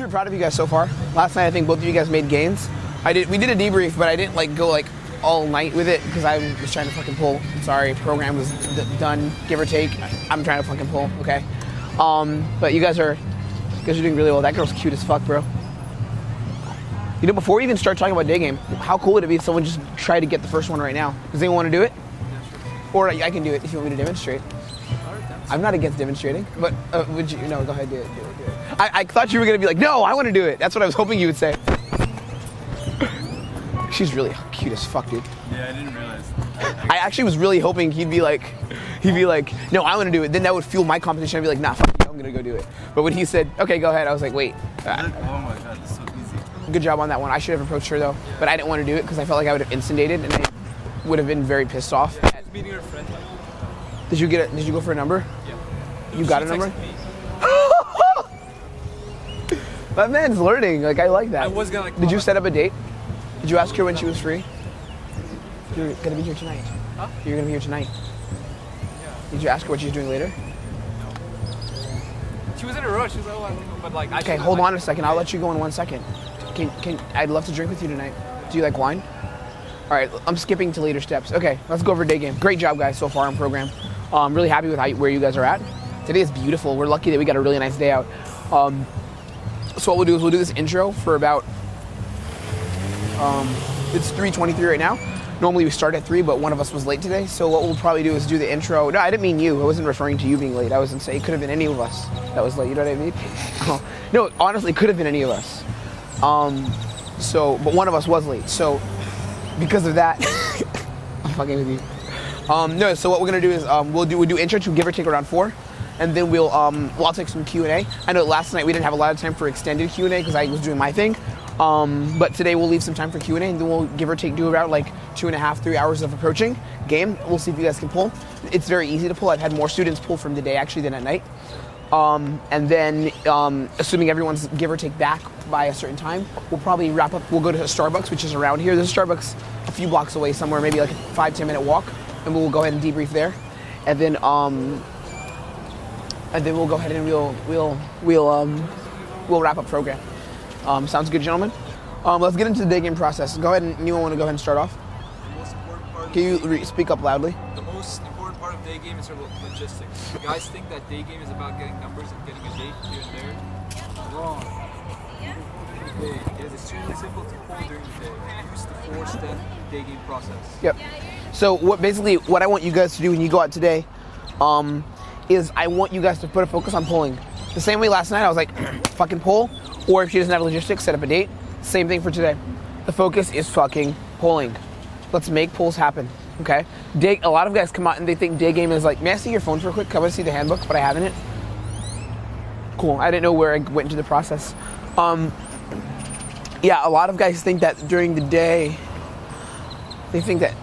super proud of you guys so far. Last night I think both of you guys made gains. We did a debrief, but I didn't like go like all night with it because I was trying to fucking pull. I'm sorry, program was done, give or take. I'm trying to fucking pull, okay? But you guys are doing really well. That girl's cute as fuck, bro. You know, before we even start talking about day game, how cool would it be if someone just tried to get the first one right now? Does anyone want to do it? Or I can do it if you want me to demonstrate. I'm not against demonstrating, but would you? No, go ahead, do it. I thought you were gonna be like, no, I want to do it. That's what I was hoping you would say. She's really cute as fuck, dude. Yeah, I didn't realize. I actually was really hoping he'd be like, no, I want to do it. Then that would fuel my competition. I'd be like, nah, fuck you, I'm gonna go do it. But when he said, okay, go ahead, I was like, wait. Oh my god, this is so easy. Good job on that one. I should have approached her though, but I didn't want to do it because I felt like I would have instigated and I would have been very pissed off. I was meeting her friend. Did you go for a number? Yeah. You got a number? That man's learning. Like, I like that. I was gonna like. Did you set up a date? Did you ask her when she was free? You're gonna be here tonight. Huh? You're gonna be here tonight. Yeah. Did you ask her what she's doing later? No. She was in a rush. She was like, oh, I think, but like. Okay, hold on a second. I'll let you go in 1 second. I'd love to drink with you tonight. Do you like wine? All right, I'm skipping to later steps. Okay, let's go over day game. Great job, guys, so far on program. I'm really happy with where you guys are at. Today is beautiful. We're lucky that we got a really nice day out. So what we'll do is we'll do this intro for about, it's 3:23 right now. Normally we start at 3, but one of us was late today. So what we'll probably do is do the intro. No, I didn't mean you. I wasn't referring to you being late. I wasn't saying it could have been any of us that was late. You know what I mean? No, honestly, it could have been any of us. But one of us was late. So because of that, I'm fucking with you. No, so what we're gonna do is we'll do intro to give or take around 4. And then I'll take some Q&A. I know last night we didn't have a lot of time for extended Q&A because I was doing my thing. But today we'll leave some time for Q&A and then we'll give or take do about like 2.5, 3 hours of approaching game. We'll see if you guys can pull. It's very easy to pull. I've had more students pull from the day actually than at night. And then assuming everyone's give or take back by a certain time, we'll probably wrap up. We'll go to Starbucks, which is around here. There's a Starbucks a few blocks away somewhere, maybe like a 5-10 minute walk. And we'll go ahead and debrief there. And then we'll go ahead and we'll wrap up program. Sounds good, gentlemen. Let's get into the day game process. Go ahead and anyone want to go ahead and start off? The most important part. Can you speak up loudly? The most important part of day game is logistics. You guys think that day game is about getting numbers and getting a date here and there? Wrong. It is extremely simple to pull during the day. Use the 4-step day game process. Yep. So what I want you guys to do when you go out today, is I want you guys to put a focus on pulling. The same way last night I was like, fucking pull, or if she doesn't have logistics, set up a date. Same thing for today. The focus is fucking pulling. Let's make pulls happen, okay? A lot of guys come out and they think day game is like, may I see your phone for a quick? Come and see the handbook, but I haven't it. Cool, I didn't know where I went into the process. Yeah, a lot of guys think that during the day, they think that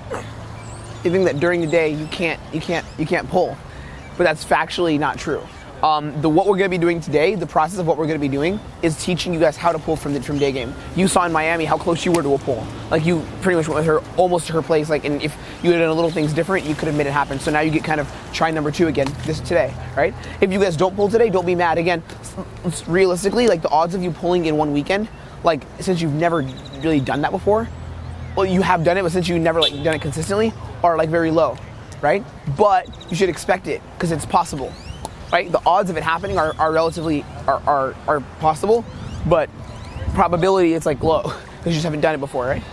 during the day you can't pull. But that's factually not true. What we're going to be doing today, the process of what we're going to be doing is teaching you guys how to pull from day game. You saw in Miami how close you were to a pull. Like you pretty much went with her almost to her place. Like, and if you had done a little things different, you could have made it happen. So now you get kind of try number 2 again today, right? If you guys don't pull today, don't be mad. Again, realistically, like the odds of you pulling in one weekend, like since you've never really done that before, well, you have done it, but since you've never like done it consistently, are like very low. Right? But you should expect it because it's possible, right? The odds of it happening are relatively possible, but probability it's like low because you just haven't done it before, right?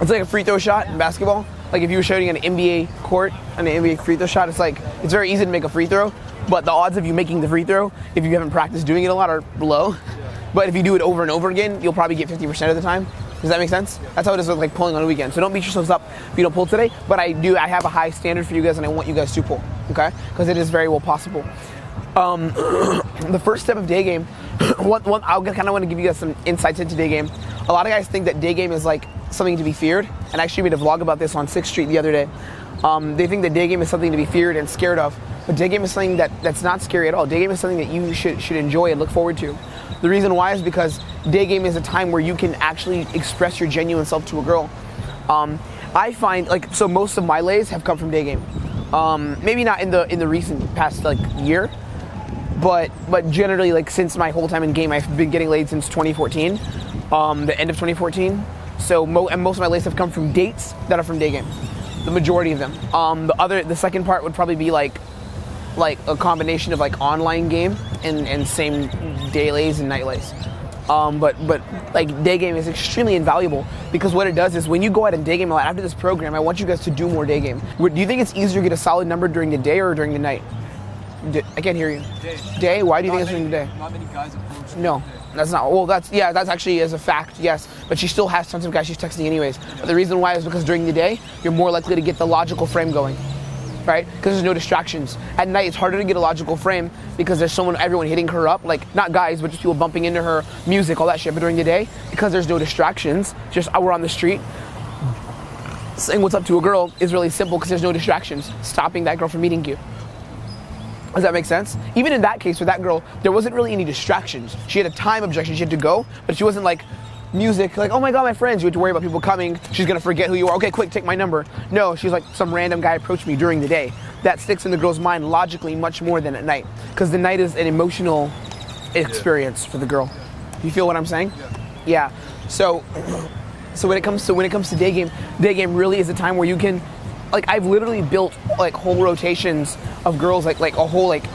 It's like a free throw shot in basketball. Like if you were shooting an NBA court and an NBA free throw shot, it's very easy to make a free throw, but the odds of you making the free throw, if you haven't practiced doing it a lot, are low. But if you do it over and over again, you'll probably get 50% of the time. Does that make sense? That's how it is with like pulling on a weekend. So don't beat yourselves up if you don't pull today, but I have a high standard for you guys and I want you guys to pull, okay? Because it is very well possible. The first step of day game, I kind of want to give you guys some insights into day game. A lot of guys think that day game is like something to be feared, and I actually made a vlog about this on 6th Street the other day. They think that day game is something to be feared and scared of, but day game is something that's not scary at all. Day game is something that you should enjoy and look forward to. The reason why is because day game is a time where you can actually express your genuine self to a girl. I find so most of my lays have come from day game. Maybe not in the recent past like year, but generally, like since my whole time in game, I've been getting laid since 2014, the end of 2014. So and most of my lays have come from dates that are from day game, the majority of them. The second part would probably be like a combination of like online game and same day lays and night lays. But like day game is extremely invaluable because what it does is when you go out and day game a lot after this program, I want you guys to do more day game. Do you think it's easier to get a solid number during the day or during the night? I can't hear you. Day? Why do you think it's during the day? Not many guys approach. No, that's not. Well, that's actually as a fact, yes. But she still has tons of guys she's texting anyways. But the reason why is because during the day, you're more likely to get the logical frame going. Right? Because there's no distractions. At night, it's harder to get a logical frame because there's everyone hitting her up, like not guys, but just people bumping into her, music, all that shit. But during the day, because there's no distractions, just we're on the street, saying what's up to a girl is really simple because there's no distractions, stopping that girl from meeting you. Does that make sense? Even in that case, with that girl, there wasn't really any distractions. She had a time objection, she had to go, but she wasn't like, music, like, oh my god, my friends, you had to worry about people coming, she's gonna forget who you are, okay, quick, take my number. No, she's like, some random guy approached me during the day. That sticks in the girl's mind logically much more than at night, because the night is an emotional experience for the girl. You feel what I'm saying? Yeah. So when it comes to day game really is a time where you can, like, I've literally built like whole rotations of girls, like a whole like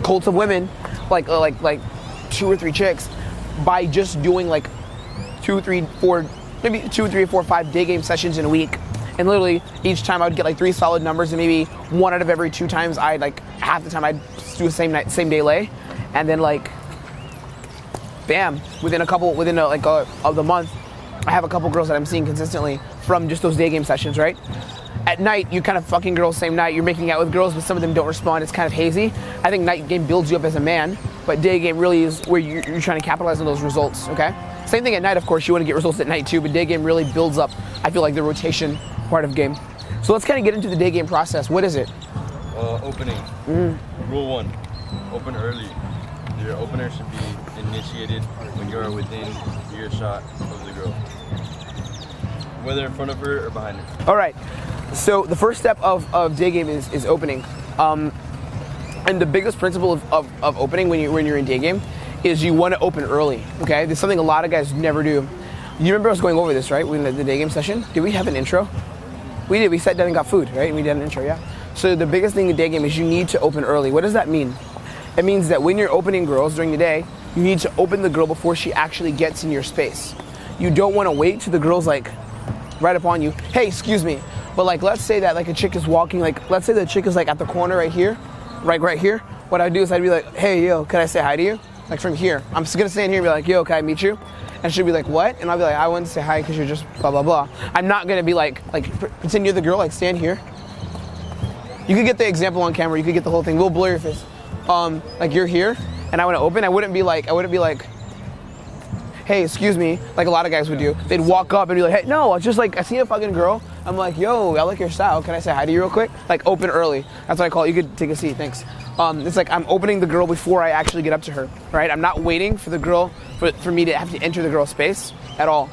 cult of women, like 2 or 3 chicks, by just doing like 2, 3, 4, maybe 2, 3, 4, 5 day game sessions in a week. And literally each time I would get like 3 solid numbers, and maybe 1 out of every 2 times half the time I'd do the same day lay. And then like, bam, within of the month, I have a couple girls that I'm seeing consistently from just those day game sessions, right? At night, you kind of fucking girls same night, you're making out with girls, but some of them don't respond, it's kind of hazy. I think night game builds you up as a man, but day game really is where you're trying to capitalize on those results, okay? Same thing at night, of course, you want to get results at night too, but day game really builds up, I feel like, the rotation part of game. So let's kind of get into the day game process. What is it? Opening. Rule 1, open early. Your opener should be initiated when you are within earshot of the girl, whether in front of her or behind her. All right, so the first step of day game is opening. And the biggest principle of opening when you're in day game is you want to open early, okay? This is something a lot of guys never do. You remember us going over this, right? In the day game session? Did we have an intro? We did. We sat down and got food, right? We did an intro, yeah. So the biggest thing in day game is you need to open early. What does that mean? It means that when you're opening girls during the day, you need to open the girl before she actually gets in your space. You don't want to wait till the girl's like right upon you. Hey, excuse me. But like, let's say that like a chick is walking, like, let's say the chick is like at the corner right here, right here. What I'd do is I'd be like, hey, yo, can I say hi to you? Like from here. I'm just gonna stand here and be like, yo, can I meet you? And she'll be like, what? And I'll be like, I want to say hi because you're just blah, blah, blah. I'm not gonna be like pretend you're the girl, like stand here. You could get the example on camera, you could get the whole thing. We'll blur your face. Like you're here and I want to open. I wouldn't be like, hey, excuse me, like a lot of guys would do. They'd walk up and be like, hey, no, it's just like, I see a fucking girl. I'm like, yo, I like your style. Can I say hi to you real quick? Like open early. That's what I call it. You could take a seat, thanks. It's like I'm opening the girl before I actually get up to her, right? I'm not waiting for the girl, for me to have to enter the girl's space at all.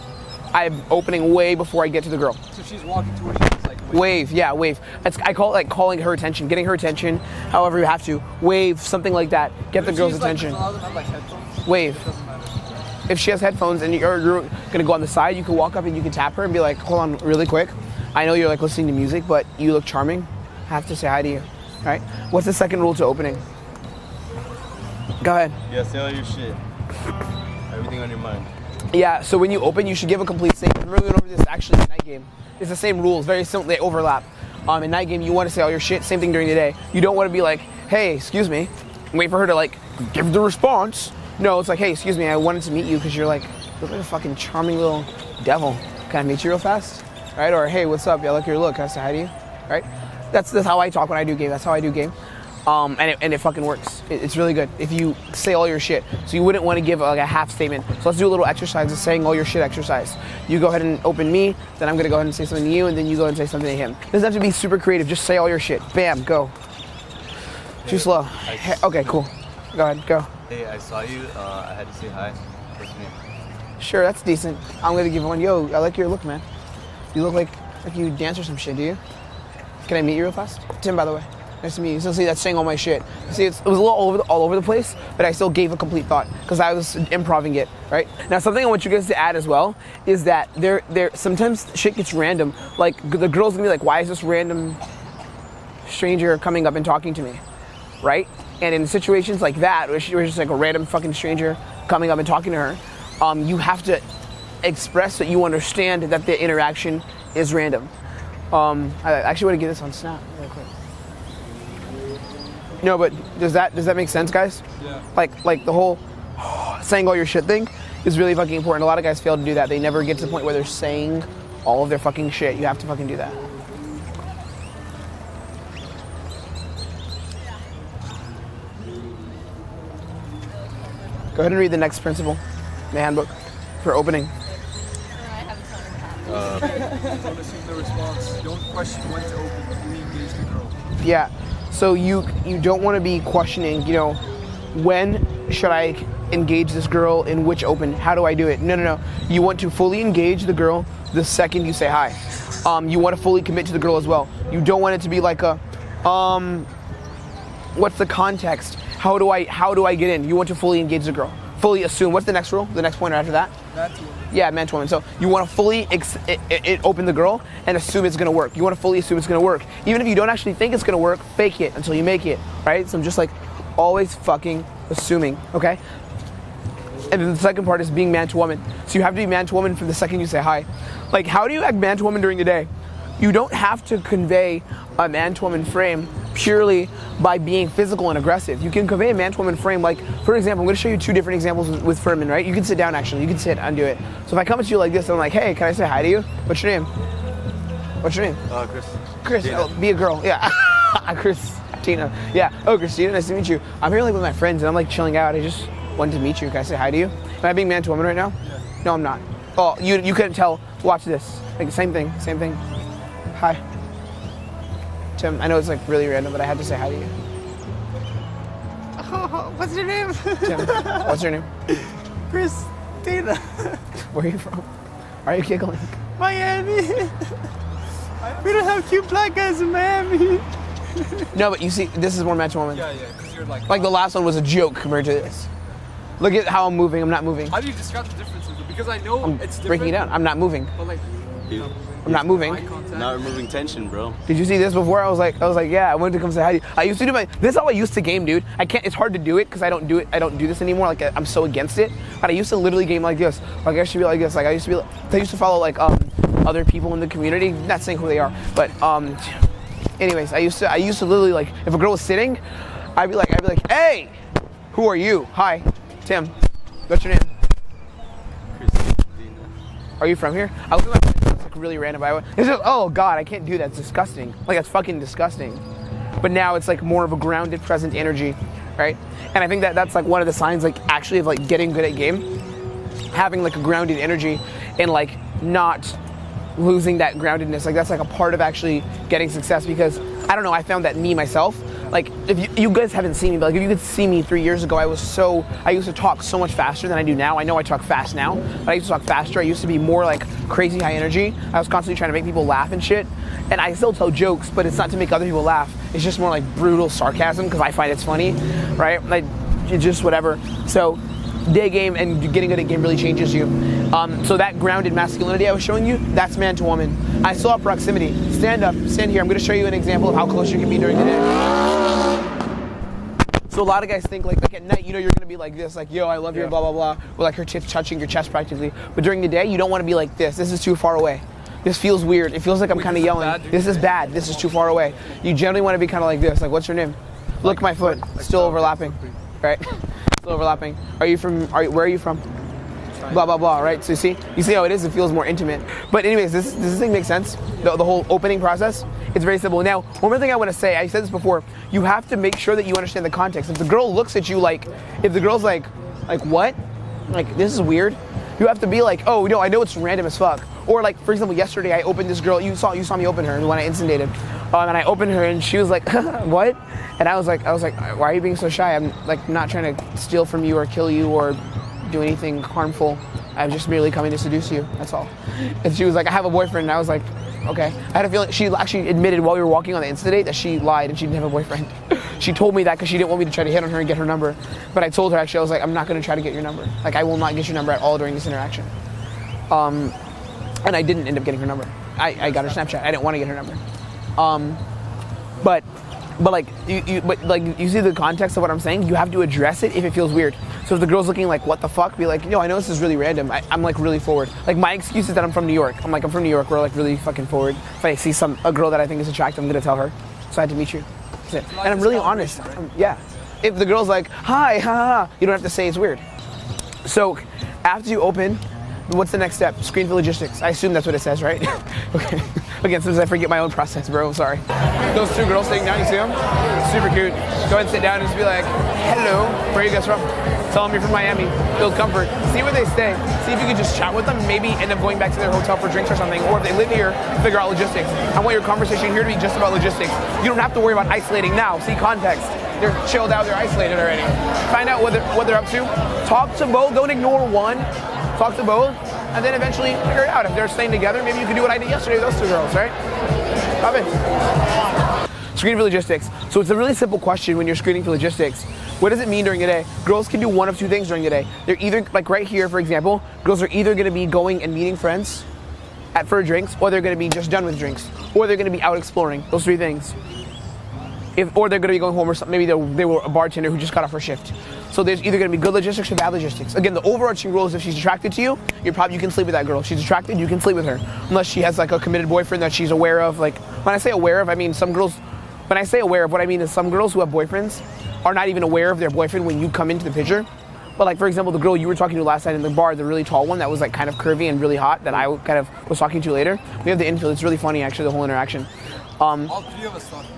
I'm opening way before I get to the girl. So she's walking towards you, it's like wave, yeah, wave. I call it like calling her attention, getting her attention, however you have to. Wave, something like that. Get the girl's attention. Like, a lot of them have like headphones. Wave. It doesn't matter. If she has headphones and you're gonna go on the side, you can walk up and you can tap her and be like, hold on really quick. I know you're like listening to music, but you look charming. I have to say hi to you, right? What's the second rule to opening? Go ahead. Yeah, say all your shit. Everything on your mind. Yeah, so when you open, you should give a complete statement. Remember we went over this actually in night game. It's the same rules, very simple, they overlap. In night game, you want to say all your shit, same thing during the day. You don't want to be like, hey, excuse me, and wait for her to like give the response. No, it's like, hey, excuse me, I wanted to meet you because you're like, you look like a fucking charming little devil. Can I meet you real fast? Right? Or hey, what's up? Yeah, I like your look. Can I say hi to you? Right? That's how I talk when I do game. That's how I do game. And it fucking works. It's really good if you say all your shit. So you wouldn't want to give like a half statement. So let's do a little exercise of saying all your shit exercise. You go ahead and open me, then I'm gonna go ahead and say something to you, and then you go ahead and say something to him. It doesn't have to be super creative. Just say all your shit. Bam, go. Too slow. Okay, cool. Go ahead, go. Hey, I saw you. I had to say hi. What's your name? Sure, that's decent. I'm gonna give one. Yo, I like your look, man. You look like you dance or some shit. Do you? Can I meet you real fast? Tim, by the way. Nice to meet you. So see, that's saying all my shit. See, it was a little all over the place, but I still gave a complete thought because I was improving it, right? Now, something I want you guys to add as well is that there sometimes shit gets random. Like the girl's gonna be like, "Why is this random stranger coming up and talking to me?" Right? And in situations like that, where it's just like a random fucking stranger coming up and talking to her, you have to express that you understand that the interaction is random. I actually want to get this on Snap real quick. No, but does that make sense, guys? Yeah. Like the whole saying all your shit thing is really fucking important. A lot of guys fail to do that. They never get to the point where they're saying all of their fucking shit. You have to fucking do that. Go ahead and read the next principle in the handbook for opening. Don't assume the response. Don't question when to open. Fully engage the girl. Yeah. So you don't want to be questioning, when should I engage this girl, in which open, how do I do it? No. You want to fully engage the girl the second you say hi. You want to fully commit to the girl as well. You don't want it to be like a, what's the context? How do I get in? You want to fully engage the girl. Fully assume. What's the next rule? The next pointer after that? Man to woman. Yeah, man to woman. So you want to fully open the girl and assume it's going to work. You want to fully assume it's going to work. Even if you don't actually think it's going to work, fake it until you make it, right? So I'm just like always fucking assuming, okay? And then the second part is being man to woman. So you have to be man to woman from the second you say hi. Like, how do you act man to woman during the day? You don't have to convey a man to woman frame purely by being physical and aggressive. You can convey a man to woman frame, like, for example, I'm going to show you two different examples with Furman, right? You can sit down, actually. You can sit and do it. So if I come at you like this and I'm like, hey, can I say hi to you? What's your name? What's your name? Chris. Chris. Oh, be a girl. Yeah. Christina. Yeah. Oh, Christina, nice to meet you. I'm here like with my friends and I'm like chilling out. I just wanted to meet you. Can I say hi to you? Am I being man to woman right now? Yeah. No, I'm not. Oh, you couldn't tell. Watch this. Like, same thing. Hi. Tim, I know it's like really random, but I had to say hi to you. Oh, what's your name? Tim, what's your name? Christina. Where are you from? Why are you giggling? Miami. We don't have cute black guys in Miami. No, but you see, this is more match woman. Yeah, because you're like. Like the last one was a joke compared to this. Look at how I'm moving. I'm not moving. How do you describe the differences? Because I know I'm it's different. breaking it down. I'm not moving. But like, I'm not moving. eye contact. Not removing tension, bro. Did you see this before? I was like, yeah, I wanted to come say hi to you. I used to do this is how I used to game, dude. I can't. It's hard to do it because I don't do this anymore. Like I'm so against it. But I used to literally game like this. Like I used to be like this. Like I used to follow like other people in the community. Not saying who they are, but anyways, I used to literally like if a girl was sitting, I'd be like, hey, who are you? Hi, Tim. What's your name? Are you from here? I was with my friends, it's like really random. It's just, oh God, I can't do that. It's disgusting. Like that's fucking disgusting. But now it's like more of a grounded, present energy, right? And I think that's like one of the signs, like actually of like getting good at game, having like a grounded energy and like not losing that groundedness. Like that's like a part of actually getting success because I don't know. I found that me myself. Like if you guys haven't seen me, but like if you could see me 3 years ago, I used to talk so much faster than I do now. I know I talk fast now, but I used to talk faster. I used to be more like crazy high energy. I was constantly trying to make people laugh and shit. And I still tell jokes, but it's not to make other people laugh. It's just more like brutal sarcasm because I find it's funny, right? Like it's just whatever. So day game and getting good at game really changes you. So that grounded masculinity I was showing you, that's man to woman. I still have proximity. Stand up, stand here. I'm going to show you an example of how close you can be during the day. So a lot of guys think like at night, you're going to be like this, like, yo, I love you, blah, blah, blah. With like her tits touching your chest practically. But during the day, you don't want to be like this. This is too far away. This feels weird. It feels like I'm kind of yelling. This is bad. This is too far away. You generally want to be kind of like this. Like, what's your name? Look, my foot. Still overlapping. Right? Still overlapping. Where are you from? Blah, blah, blah, right? So you see how it is? It feels more intimate. But anyways, does this thing make sense? The whole opening process? It's very simple. Now, one more thing I want to say, I said this before, you have to make sure that you understand the context. If the girl looks at you like, if the girl's like what? Like, this is weird. You have to be like, oh, no, I know it's random as fuck. Or like, for example, yesterday I opened this girl, you saw me open her when I instigated. And I opened her and she was like, what? And I was like, why are you being so shy? I'm like not trying to steal from you or kill you or do anything harmful. I'm just merely coming to seduce you, that's all. And she was like, I have a boyfriend. And I was like, Okay. I had a feeling she actually admitted while we were walking on the Insta date that she lied and she didn't have a boyfriend. She told me that because she didn't want me to try to hit on her and get her number. But I told her actually, I was like, I'm not going to try to get your number. Like, I will not get your number at all during this interaction. And I didn't end up getting her number. I got her Snapchat. I didn't want to get her number. But like you see the context of what I'm saying. You have to address it if it feels weird. So if the girl's looking like, what the fuck? Be like, yo, I know this is really random. I'm like really forward. Like my excuse is that I'm from New York. I'm from New York. We're like really fucking forward. If I see a girl that I think is attractive, I'm gonna tell her. So I had to meet you. That's it. And I'm really honest. Right? Yeah. If the girl's like, hi, ha, ha, you don't have to say it's weird. So after you open, what's the next step? Screen for logistics. I assume that's what it says, right? Okay. Again, sometimes I forget my own process, bro. I'm sorry. Those two girls sitting down, you see them? Super cute. Go ahead and sit down and just be like, hello, where are you guys from? Tell them you're from Miami. Build comfort. See where they stay. See if you can just chat with them. Maybe end up going back to their hotel for drinks or something. Or if they live here, figure out logistics. I want your conversation here to be just about logistics. You don't have to worry about isolating now. See context. They're chilled out. They're isolated already. Find out what they're up to. Talk to both. Don't ignore one. Talk to both. And then eventually figure it out. If they're staying together, maybe you can do what I did yesterday with those two girls, right? Stop it. Screening for logistics. So it's a really simple question when you're screening for logistics. What does it mean during the day? Girls can do one of two things during the day. They're either, like right here, for example, girls are either going to be going and meeting friends for drinks, or they're going to be just done with drinks, or they're going to be out exploring. Those three things. Or they're going to be going home or something. Maybe they were a bartender who just got off her shift. So there's either going to be good logistics or bad logistics. Again, the overarching rule is if she's attracted to you, you can sleep with that girl. If she's attracted, you can sleep with her. Unless she has like a committed boyfriend that she's aware of. Like when I say aware of, I mean some girls, when I say aware of, what I mean is some girls who have boyfriends are not even aware of their boyfriend when you come into the picture. But like, for example, the girl you were talking to last night in the bar, the really tall one that was like kind of curvy and really hot that I kind of was talking to later. We have the infield. It's really funny, actually, the whole interaction. All three of us thought that.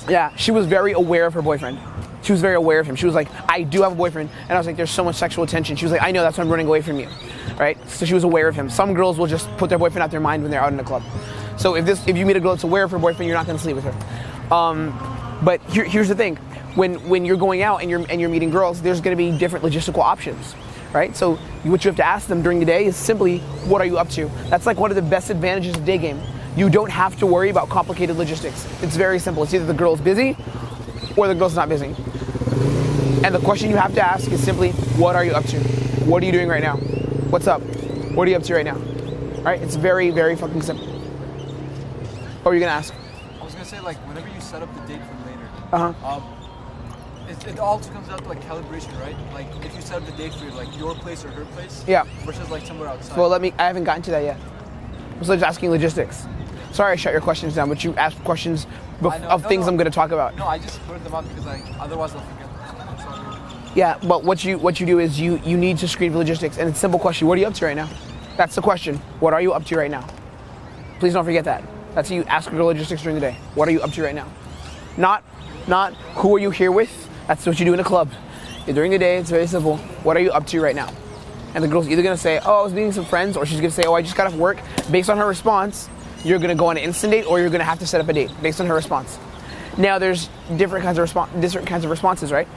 Yeah, she was very aware of her boyfriend. She was very aware of him. She was like, I do have a boyfriend. And I was like, there's so much sexual attention. She was like, I know, that's why I'm running away from you. Right? So she was aware of him. Some girls will just put their boyfriend out their mind when they're out in a club. So if you meet a girl that's aware of her boyfriend, you're not going to sleep with her. But here's the thing. When you're going out and you're meeting girls, there's going to be different logistical options. Right? So what you have to ask them during the day is simply, what are you up to? That's like one of the best advantages of day game. You don't have to worry about complicated logistics. It's very simple. It's either the girl's busy or the girl's not busy. And the question you have to ask is simply, what are you up to? What are you doing right now? What's up? What are you up to right now? All right? It's very, very fucking simple. What were you gonna ask? I was gonna say, like, whenever you set up the date for later, it also comes out to like calibration, right? Like if you set up the date for like your place or her place, Yeah. versus like somewhere outside. Well, I haven't gotten to that yet. I was just asking logistics. Sorry I shut your questions down, but you asked questions of things I'm gonna talk about. No, I just put them up because otherwise I'll forget. Sorry. Yeah, but what you do is you need to screen for logistics, and it's a simple question. What are you up to right now? That's the question. What are you up to right now? Please don't forget that. That's how you ask a girl logistics during the day. What are you up to right now? Not who are you here with? That's what you do in a club. During the day, it's very simple. What are you up to right now? And the girl's either gonna say, oh, I was meeting some friends, or she's gonna say, oh, I just got off work. Based on her response, you're gonna go on an instant date, or you're gonna have to set up a date based on her response. Now, there's different kinds of responses, right?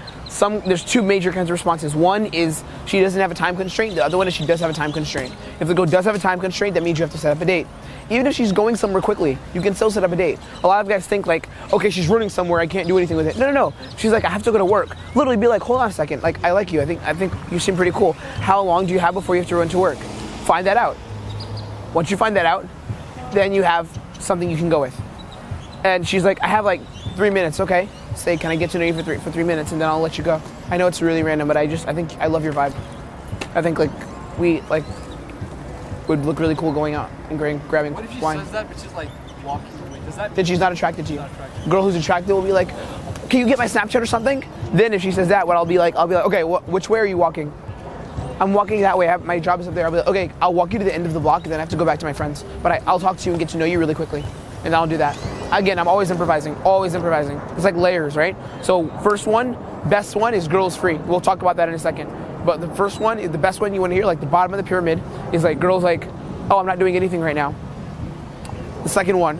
There's two major kinds of responses. One is she doesn't have a time constraint. The other one is she does have a time constraint. If the girl does have a time constraint, that means you have to set up a date. Even if she's going somewhere quickly, you can still set up a date. A lot of guys think like, okay, she's running somewhere, I can't do anything with it. No. She's like, I have to go to work. Literally be like, hold on a second. Like, I like you. I think you seem pretty cool. How long do you have before you have to run to work? Find that out. Once you find that out, then you have something you can go with. And she's like, I have like 3 minutes, okay? Say, can I get to know you for 3 minutes, and then I'll let you go. I know it's really random, but I think I love your vibe. I think we would look really cool going out and grabbing What if she wine. says that, but she's like walking away? Does that Then she's not attracted to you. Not attracted. Girl who's attracted will be like, can you get my Snapchat or something? Then if she says that, I'll be like, okay, which way are you walking? I'm walking that way. My job is up there. I'll be like, okay, I'll walk you to the end of the block, and then I have to go back to my friends. But I'll talk to you and get to know you really quickly, and I'll do that. Again, I'm always improvising. It's like layers, right? So first one, best one is girls free. We'll talk about that in a second. But the first one, the best one you want to hear, like the bottom of the pyramid, is like girls like, oh, I'm not doing anything right now. The second one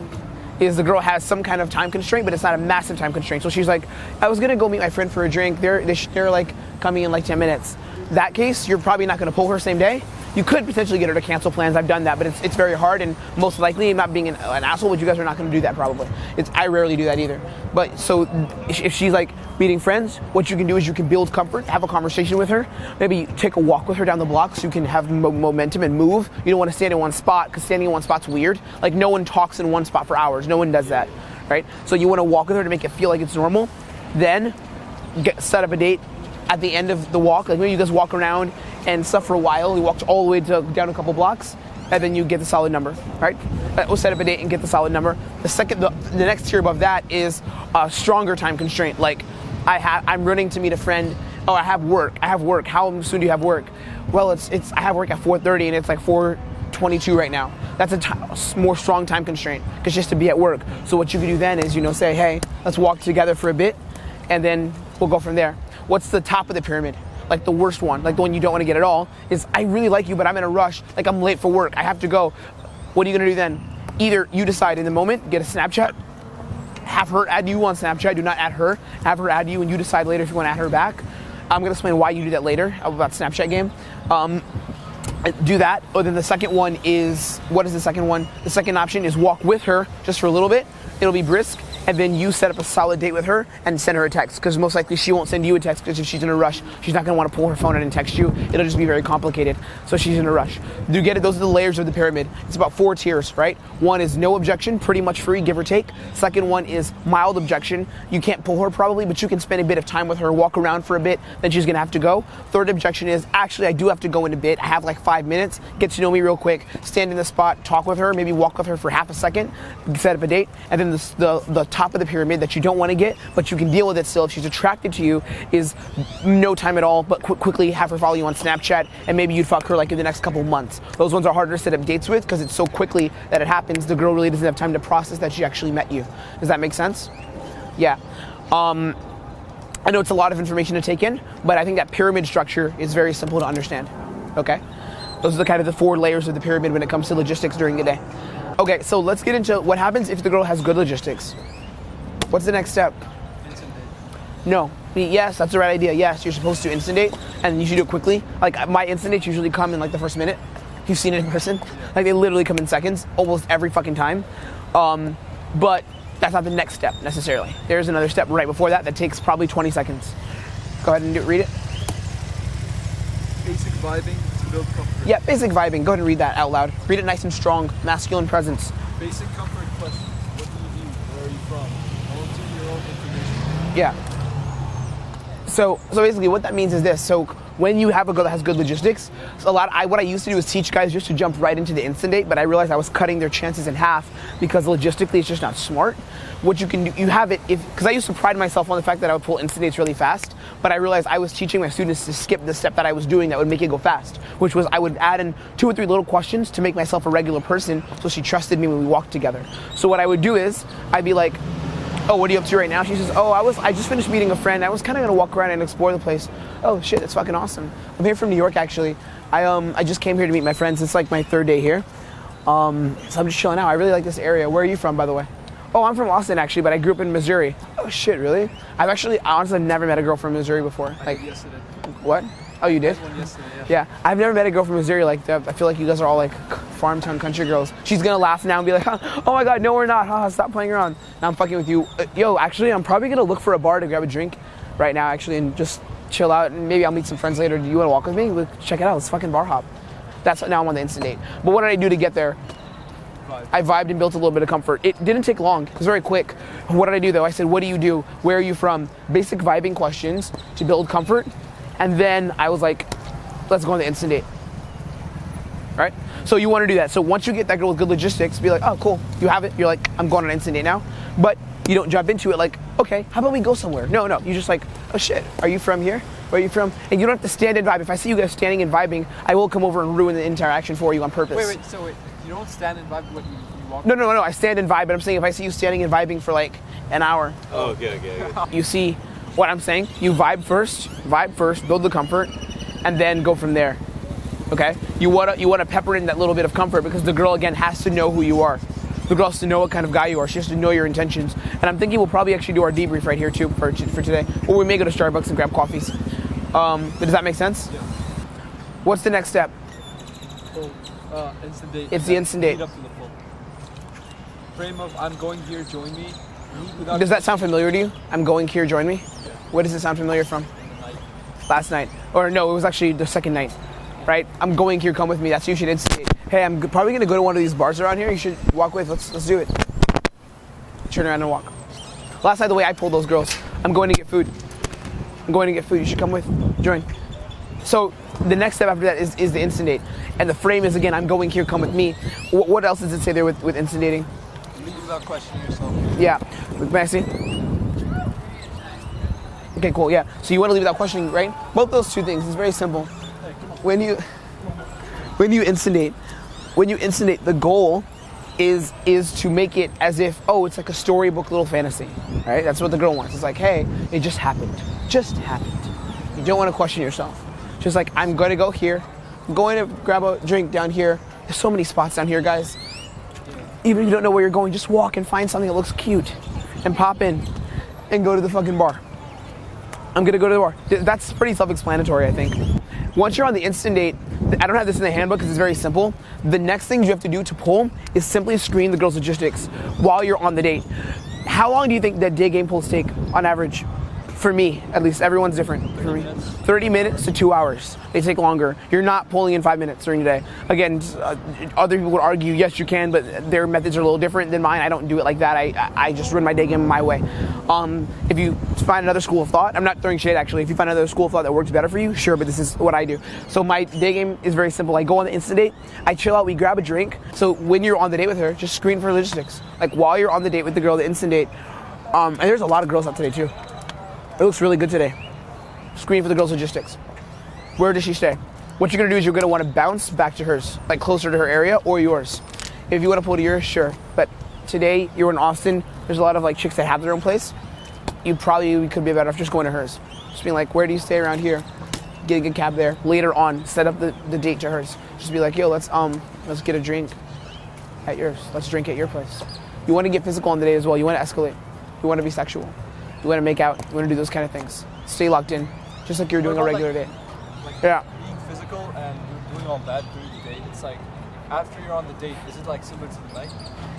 is the girl has some kind of time constraint, but it's not a massive time constraint. So she's like, I was gonna go meet my friend for a drink. They're like coming in like 10 minutes. That case, you're probably not gonna pull her same day. You could potentially get her to cancel plans. I've done that, but it's very hard, and most likely, I'm not being an asshole, but you guys are not going to do that probably. I rarely do that either. But so if she's like meeting friends, what you can do is you can build comfort, have a conversation with her, maybe take a walk with her down the block so you can have momentum and move. You don't want to stand in one spot because standing in one spot's weird. Like no one talks in one spot for hours. No one does that, right? So you want to walk with her to make it feel like it's normal. Then set up a date at the end of the walk. Like maybe you guys walk around and stuff for a while. You walked all the way down a couple blocks, and then you get the solid number, right? We'll set up a date and get the solid number. The next tier above that is a stronger time constraint. Like I'm running to meet a friend. Oh, I have work. How soon do you have work? Well, I have work at 4:30 and it's like 4:22 right now. That's a more strong time constraint because just to be at work. So what you can do then is, say, hey, let's walk together for a bit, and then we'll go from there. What's the top of the pyramid? Like the worst one, like the one you don't want to get at all, is I really like you, but I'm in a rush. Like I'm late for work. I have to go. What are you going to do then? Either you decide in the moment, get a Snapchat, have her add you on Snapchat, do not add her, have her add you, and you decide later if you want to add her back. I'm going to explain why you do that later about Snapchat game. Do that. Or then the second one is, what is the second one? The second option is walk with her just for a little bit. It'll be brisk. And then you set up a solid date with her and send her a text, because most likely she won't send you a text because if she's in a rush, she's not going to want to pull her phone out and text you. It'll just be very complicated. So she's in a rush. You get it? Those are the layers of the pyramid. It's about 4 tiers, right? One is no objection, pretty much free, give or take. Second one is mild objection. You can't pull her probably, but you can spend a bit of time with her, walk around for a bit, then she's going to have to go. Third objection is, actually, I do have to go in a bit. I have like 5 minutes. Get to know me real quick. Stand in the spot, talk with her, maybe walk with her for half a second, set up a date. And then the top of the pyramid that you don't want to get, but you can deal with it still if she's attracted to you, is no time at all, but quickly have her follow you on Snapchat, and maybe you'd fuck her like in the next couple of months. Those ones are harder to set up dates with because it's so quickly that it happens. The girl really doesn't have time to process that she actually met you. Does that make sense? Yeah. I know it's a lot of information to take in, but I think that pyramid structure is very simple to understand. Okay? Those are the 4 layers of the pyramid when it comes to logistics during the day. Okay, so let's get into what happens if the girl has good logistics. What's the next step? Instant date. No. Yes, that's the right idea. Yes, you're supposed to instant date, and you should do it quickly. Like my instant dates usually come in like the first minute. You've seen it in person. Like they literally come in seconds, almost every fucking time. But that's not the next step necessarily. There's another step right before that takes probably 20 seconds. Go ahead and read it. Basic vibing to build comfort. Yeah, basic vibing. Go ahead and read that out loud. Read it nice and strong, masculine presence. Basic comfort questions. What do you do? Where are you from? Your own information. Yeah. So basically what that means is this. So when you have a girl that has good logistics, what I used to do is teach guys just to jump right into the instant date, but I realized I was cutting their chances in half because logistically it's just not smart. What you can do, you have it, because I used to pride myself on the fact that I would pull instant dates really fast, but I realized I was teaching my students to skip the step that I was doing that would make it go fast, which was I would add in 2 or 3 little questions to make myself a regular person so she trusted me when we walked together. So what I would do is, I'd be like, oh, what are you up to right now? She says, oh, I just finished meeting a friend. I was kind of going to walk around and explore the place. Oh, shit, that's fucking awesome. I'm here from New York, actually. I just came here to meet my friends. It's like my 3rd day here. So I'm just chilling out. I really like this area. Where are you from, by the way? Oh, I'm from Austin, actually, but I grew up in Missouri. Oh, shit, really? Honestly never met a girl from Missouri before. I did yesterday. What? Oh, you did? One yesterday, Yeah, I've never met a girl from Missouri like that. I feel like you guys are all like farm town country girls. She's gonna laugh now and be like, oh my god, no we're not. Stop playing around. Now I'm fucking with you. Yo, actually, I'm probably gonna look for a bar to grab a drink right now, actually, and just chill out. And maybe I'll meet some friends later. Do you wanna walk with me? Check it out. Let's fucking bar hop. Now I'm on the instant date. But what did I do to get there? I vibed and built a little bit of comfort. It didn't take long. It was very quick. What did I do though? I said, what do you do? Where are you from? Basic vibing questions to build comfort. And then I was like, let's go on the instant date. Right? So you want to do that. So once you get that girl with good logistics, be like, oh, cool. You have it. You're like, I'm going on an instant date now. But you don't jump into it like, okay, how about we go somewhere? No. You're just like, oh shit, are you from here? Where are you from? And you don't have to stand and vibe. If I see you guys standing and vibing, I will come over and ruin the interaction for you on purpose. Wait, you don't stand and vibe when you walk? No, I stand and vibe, but I'm saying if I see you standing and vibing for like an hour. Oh, okay. You see what I'm saying? You vibe first, build the comfort, and then go from there. Okay? You wanna pepper in that little bit of comfort because the girl again has to know who you are. The girl has to know what kind of guy you are. She has to know your intentions. And I'm thinking we'll probably actually do our debrief right here too for today. Or we may go to Starbucks and grab coffees. But does that make sense? Yeah. What's the next step? pull. Instant date. It's the instant date. Lead up to the pull. Frame of I'm going here, join me. Without Does that sound familiar to you? I'm going here, join me? Yeah. What does it sound familiar from? the night. Last night. Or no, it was actually the second night, right? I'm going here, come with me. That's usually an instant date. Hey, I'm probably gonna go to one of these bars around here. You should walk with. Let's do it. Turn around and walk. Last night, the way I pulled those girls, I'm going to get food. I'm going to get food. You should come with. Join. So the next step after that is the instant date. And the frame is, again, I'm going here, come with me. What else does it say there with instant dating? Leave without questioning yourself. Yeah. May I see? Okay, cool, yeah. So you want to leave without questioning, right? Both those two things. It's very simple. When you instant date, the goal is to make it as if, oh, it's like a storybook little fantasy, right? That's what the girl wants. It's like, hey, it just happened. Just happened. You don't want to question yourself. Just like, I'm going to go here. I'm going to grab a drink down here. There's so many spots down here, guys. Even if you don't know where you're going, just walk and find something that looks cute and pop in and go to the fucking bar. I'm gonna go to the bar. That's pretty self-explanatory, I think. Once you're on the instant date, I don't have this in the handbook because it's very simple. The next thing you have to do to pull is simply screen the girl's logistics while you're on the date. How long do you think that day game pulls take on average? For me, at least, everyone's different. For me, 30 minutes to 2 hours. They take longer. You're not pulling in 5 minutes during the day. Again, other people would argue, yes, you can, but their methods are a little different than mine. I don't do it like that. I just run my day game my way. If you find another school of thought, I'm not throwing shade actually. If you find another school of thought that works better for you, sure, but this is what I do. So my day game is very simple. I go on the instant date, I chill out, we grab a drink. So when you're on the date with her, just screen for logistics. Like while you're on the date with the girl, the instant date. And there's a lot of girls out today too. It looks really good today. Screen for the girl's logistics. Where does she stay? What you're gonna do is you're gonna wanna bounce back to hers, like closer to her area or yours. If you wanna pull to yours, sure. But today, you're in Austin, there's a lot of like chicks that have their own place. You probably could be better off just going to hers. Just being like, where do you stay around here? Get a good cab there. Later on, set up the date to hers. Just be like, yo, let's get a drink at yours. Let's drink at your place. You wanna get physical on the day as well. You wanna escalate. You wanna be sexual. You want to make out, you want to do those kind of things. Stay locked in, just like you're doing a regular date. Like Yeah. being physical and you're doing all that during the date, it's like, after you're on the date, is it like similar to the night?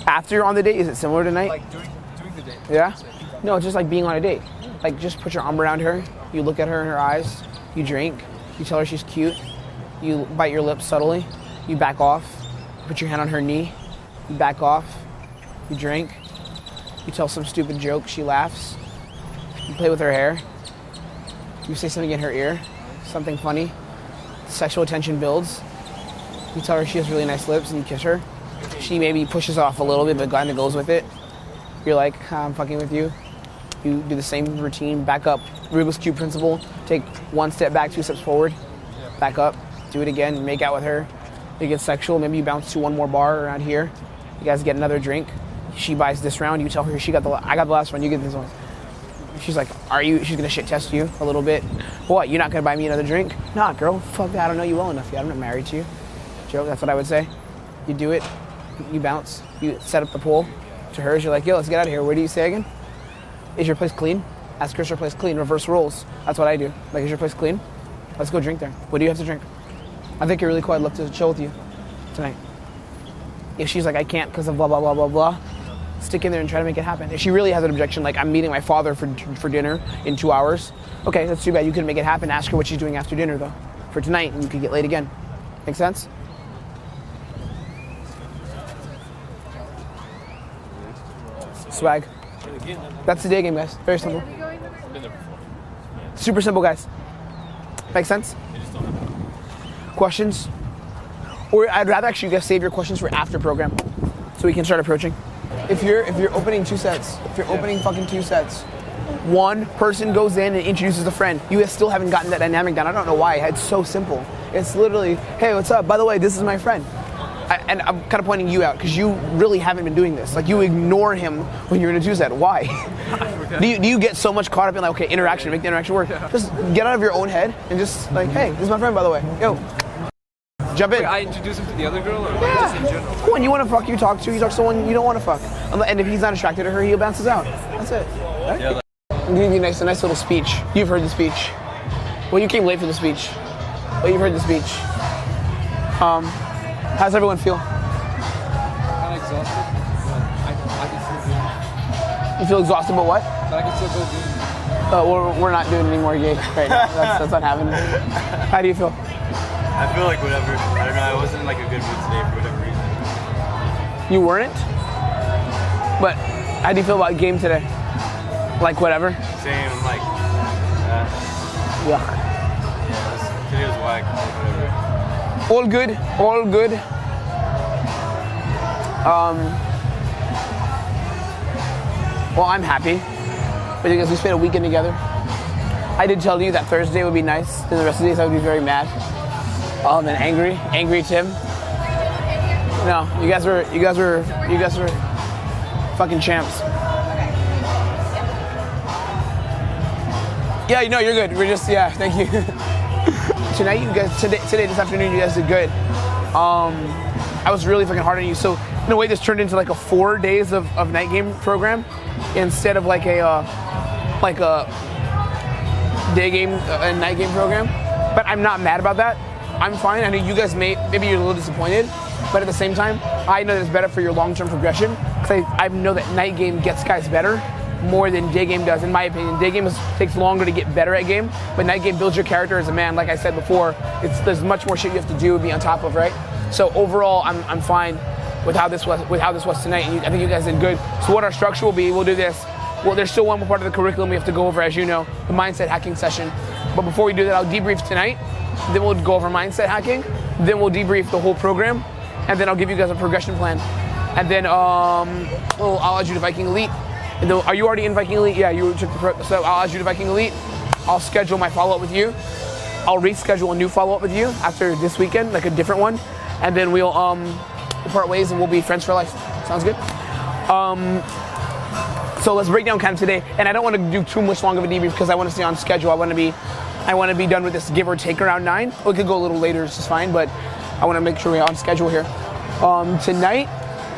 After you're on the date, is it similar to night? Like during the date. Yeah? No, just like being on a date. Like just put your arm around her, you look at her in her eyes, you drink, you tell her she's cute, you bite your lips subtly, you back off, put your hand on her knee, you back off, you drink, you tell some stupid joke, she laughs. You play with her hair. You say something in her ear, something funny. Sexual tension builds. You tell her she has really nice lips and you kiss her. She maybe pushes off a little bit but kind of goes with it. You're like, I'm fucking with you. You do the same routine, back up. Rubik's Cube principle. Take one step back, 2 steps forward. Back up, do it again, make out with her. It gets sexual, maybe you bounce to one more bar around here. You guys get another drink. She buys this round, you tell her I got the last one, you get this one. She's like, she's gonna shit test you a little bit. What, you're not gonna buy me another drink? Nah, girl, fuck that, I don't know you well enough yet. I'm not married to you. Joke, that's what I would say. You do it, you bounce, you set up the pool to hers, you're like, yo, let's get out of here. Where do you stay again? Is your place clean? Ask her, is your place clean? Reverse roles. That's what I do. Like, is your place clean? Let's go drink there. What do you have to drink? I think you're really cool, I'd love to chill with you tonight. If she's like, I can't because of blah, blah, blah, blah, blah, stick in there and try to make it happen. If she really has an objection, like I'm meeting my father for dinner in 2 hours, okay, that's too bad. You can make it happen. Ask her what she's doing after dinner though, for tonight, and you could get late again. Make sense? Swag. That's the day game, guys. Very simple. Super simple, guys. Make sense? Questions? Or I'd rather actually just save your questions for after program, so we can start approaching. If you're opening 2 sets, opening fucking 2 sets, one person goes in and introduces a friend. You still haven't gotten that dynamic down. I don't know why. It's so simple. It's literally, hey, what's up? By the way, this is my friend. And I'm kind of pointing you out because you really haven't been doing this. Like you ignore him when you're in a 2 set. Why? do you get so much caught up in like, okay, interaction, make the interaction work? Just get out of your own head and just like, hey, this is my friend, by the way. Yo. Jump in. Wait, I introduce him to the other girl, or like Yeah. just in general? When you want to fuck, you talk to. You talk to someone you don't want to fuck. And if he's not attracted to her, he bounces out. That's it. Right? Yeah, I'm giving you a nice little speech. You've heard the speech. Well, you came late for the speech. But you've heard the speech. How's everyone feel? Kind of exhausted, but I can still do it. You feel exhausted, but what? But I can still go do it. We're not doing any more games right now. That's not happening. How do you feel? I feel like whatever. I don't know. I wasn't in like a good mood today for whatever reason. You weren't? But how do you feel about game today? Like whatever? Same. I'm like, Yuck. yeah, today was whack. Whatever. All good, all good. Well, I'm happy because we spent a weekend together. I did tell you that Thursday would be nice, and the rest of the days I would be very mad and angry Tim. No, you guys were fucking champs. Yeah, you know, you're good. We're just, yeah, thank you. Tonight, you guys, today, this afternoon, you guys did good. I was really fucking hard on you. So, in a way, this turned into like a 4 days of night game program instead of like a day game and night game program. But I'm not mad about that. I'm fine. I know you guys maybe you're a little disappointed, but at the same time, I know that it's better for your long-term progression because I know that night game gets guys better more than day game does, in my opinion. Day game takes longer to get better at game, but night game builds your character as a man. Like I said before, there's much more shit you have to do and be on top of, right? So overall, I'm fine with how this was tonight. And I think you guys did good. So what our structure will be, we'll do this. Well, there's still one more part of the curriculum we have to go over, as you know, the mindset hacking session. But before we do that, I'll debrief tonight. Then we'll go over mindset hacking. Then we'll debrief the whole program, and then I'll give you guys a progression plan. And then I'll add you to Viking Elite. And then, are you already in Viking Elite? Yeah, you took the pro. So I'll add you to Viking Elite. I'll schedule my follow-up with you. I'll reschedule a new follow-up with you after this weekend, like a different one. And then we'll part ways and we'll be friends for life. Sounds good? So let's break down kind of today. And I don't want to do too much long of a debrief because I want to stay on schedule. I want to be done with this give or take around 9. We could go a little later, it's just fine, but I want to make sure we're on schedule here.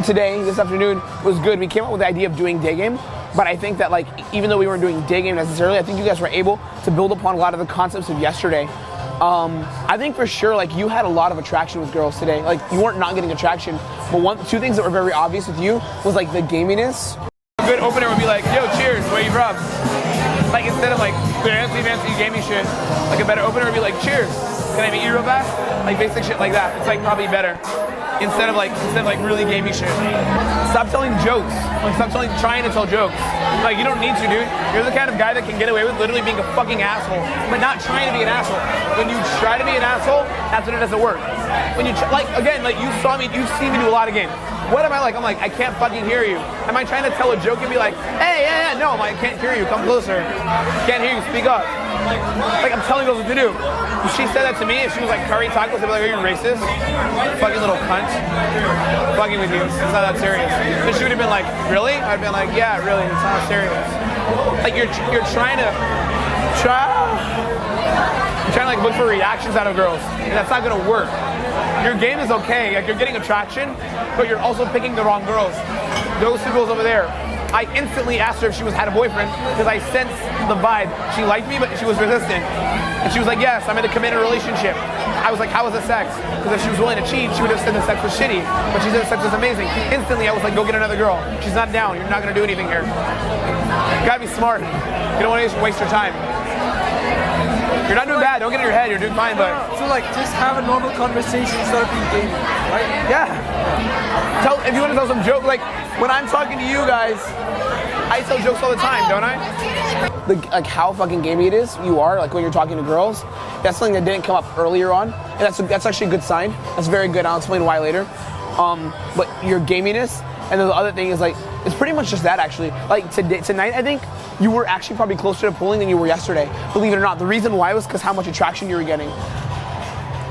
Today, this afternoon was good. We came up with the idea of doing day game, but I think that like even though we weren't doing day game necessarily, I think you guys were able to build upon a lot of the concepts of yesterday. I think for sure like you had a lot of attraction with girls today. Like you weren't not getting attraction, but two things that were very obvious with you was like the gaminess. A good opener would be like, yo, cheers, where you from? Like instead of like fancy gaming shit, like a better opener would be like, cheers, can I meet you real fast? Like basic shit like that. It's like probably better. Instead of like really gamey shit. Stop telling jokes. Like stop trying to tell jokes. Like you don't need to, dude. You're the kind of guy that can get away with literally being a fucking asshole, but not trying to be an asshole. When you try to be an asshole, that's when it doesn't work. When you you've seen me do a lot of games. What am I like? I'm like, I can't fucking hear you. Am I trying to tell a joke and be like, hey, yeah, no, I'm like, I can't hear you, come closer. Can't hear you, speak up. Like I'm telling girls what to do. If she said that to me, if she was like curry tacos, I'd be like, are you racist? Fucking little cunt. Fucking with you, it's not that serious. And she would have been like, really? I'd been like, yeah, really, it's not serious. Like you're trying to like look for reactions out of girls, and that's not gonna work. Your game is okay, like you're getting attraction, but you're also picking the wrong girls. Those two girls over there, I instantly asked her if she had a boyfriend because I sensed the vibe. She liked me, but she was resistant. And she was like, yes, I'm in a committed relationship. I was like, how was the sex? Because if she was willing to cheat, she would have said the sex was shitty, but she said the sex was amazing. Instantly, I was like, go get another girl. She's not down. You're not gonna do anything here. You gotta be smart. You don't want to waste your time. You're not doing bad. Don't get in your head. You're doing fine, but So like, just have a normal conversation instead of being gaming, right? yeah. If you want to tell some joke, like when I'm talking to you guys, I tell jokes all the time, don't I? Like how fucking gamey it is you are, like when you're talking to girls. That's something that didn't come up earlier on, and that's actually a good sign. That's very good. I'll explain why later. But your gaminess, and then the other thing is like it's pretty much just that actually. Like tonight, I think you were actually probably closer to pulling than you were yesterday. Believe it or not. The reason why was because how much attraction you were getting.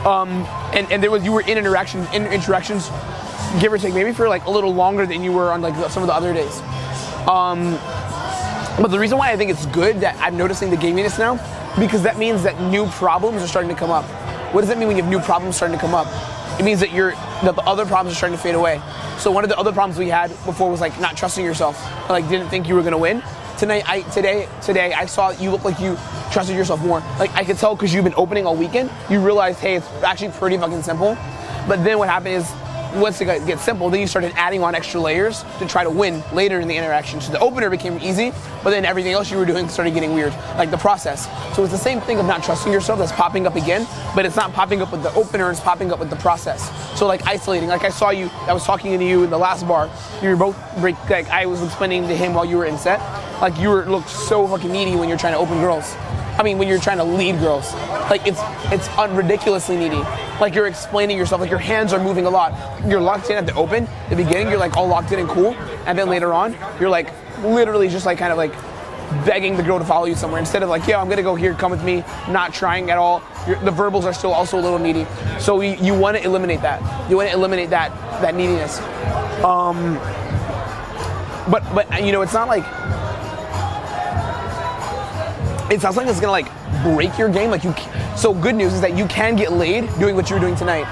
And you were in interactions, give or take, maybe for like a little longer than you were on like some of the other days. But the reason why I think it's good that I'm noticing the gaminess now, because that means that new problems are starting to come up. What does that mean when you have new problems starting to come up? It means that the other problems are starting to fade away. So one of the other problems we had before was like not trusting yourself, like didn't think you were gonna win. Today I saw you look like you trusted yourself more. Like I could tell because you've been opening all weekend. You realized, hey, it's actually pretty fucking simple. But then what happened is once it gets simple, then you started adding on extra layers to try to win later in the interaction. So the opener became easy, but then everything else you were doing started getting weird, like the process. So it's the same thing of not trusting yourself that's popping up again, but it's not popping up with the opener, it's popping up with the process. So like isolating, like I was talking to you in the last bar, you were both, like I was explaining to him while you were in set, like you looked so fucking needy when you're trying to open girls. I mean, when you're trying to lead girls, like it's ridiculously needy. Like you're explaining yourself, like your hands are moving a lot. You're locked in at the open, the beginning, you're like all locked in and cool, and then later on, you're like literally just like kind of like begging the girl to follow you somewhere instead of like, yeah, I'm gonna go here, come with me, not trying at all. The verbals are still also a little needy. So you want to eliminate that. You want to eliminate that neediness. But you know, it's not like. It sounds like it's gonna like break your game. Like so good news is that you can get laid doing what you were doing tonight.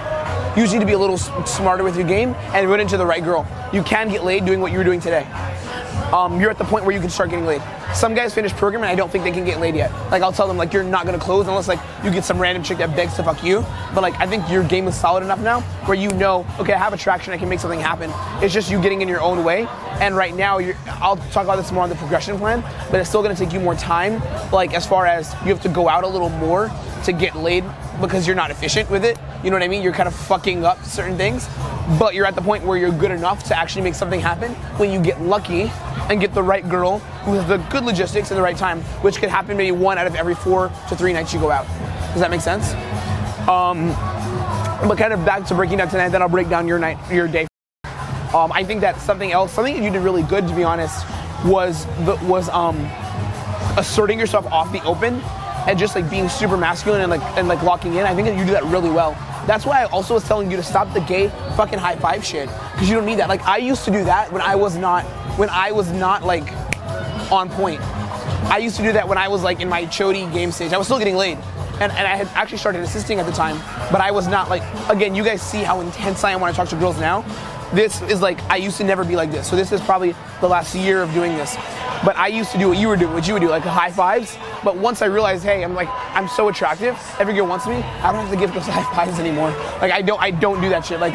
You just need to be a little smarter with your game and run into the right girl. You can get laid doing what you were doing today. You're at the point where you can start getting laid. Some guys finish program and I don't think they can get laid yet. Like I'll tell them like you're not gonna close unless like you get some random chick that begs to fuck you. But like I think your game is solid enough now where you know, okay, I have attraction, I can make something happen. It's just you getting in your own way. And right now, I'll talk about this more on the progression plan, but it's still gonna take you more time. Like as far as you have to go out a little more to get laid because you're not efficient with it. You know what I mean? You're kind of fucking up certain things, but you're at the point where you're good enough to actually make something happen when you get lucky and get the right girl who has the good logistics at the right time, which could happen maybe 1 out of every 4 to 3 nights you go out. Does that make sense? But kind of back to breaking down tonight, then I'll break down your day. I think that something that you did really good, to be honest, was asserting yourself off the open and just like being super masculine and like locking in. I think that you do that really well. That's why I also was telling you to stop the gay fucking high five shit, because you don't need that. Like I used to do that when I was not like on point. I used to do that when I was like in my chody game stage. I was still getting laid. And I had actually started assisting at the time, but I was not like, again, you guys see how intense I am when I talk to girls now. This is like, I used to never be like this. So this is probably the last year of doing this. But I used to do what you would do, like high fives. But once I realized, hey, I'm so attractive, every girl wants me, I don't have to give those high fives anymore. Like I don't do that shit. Like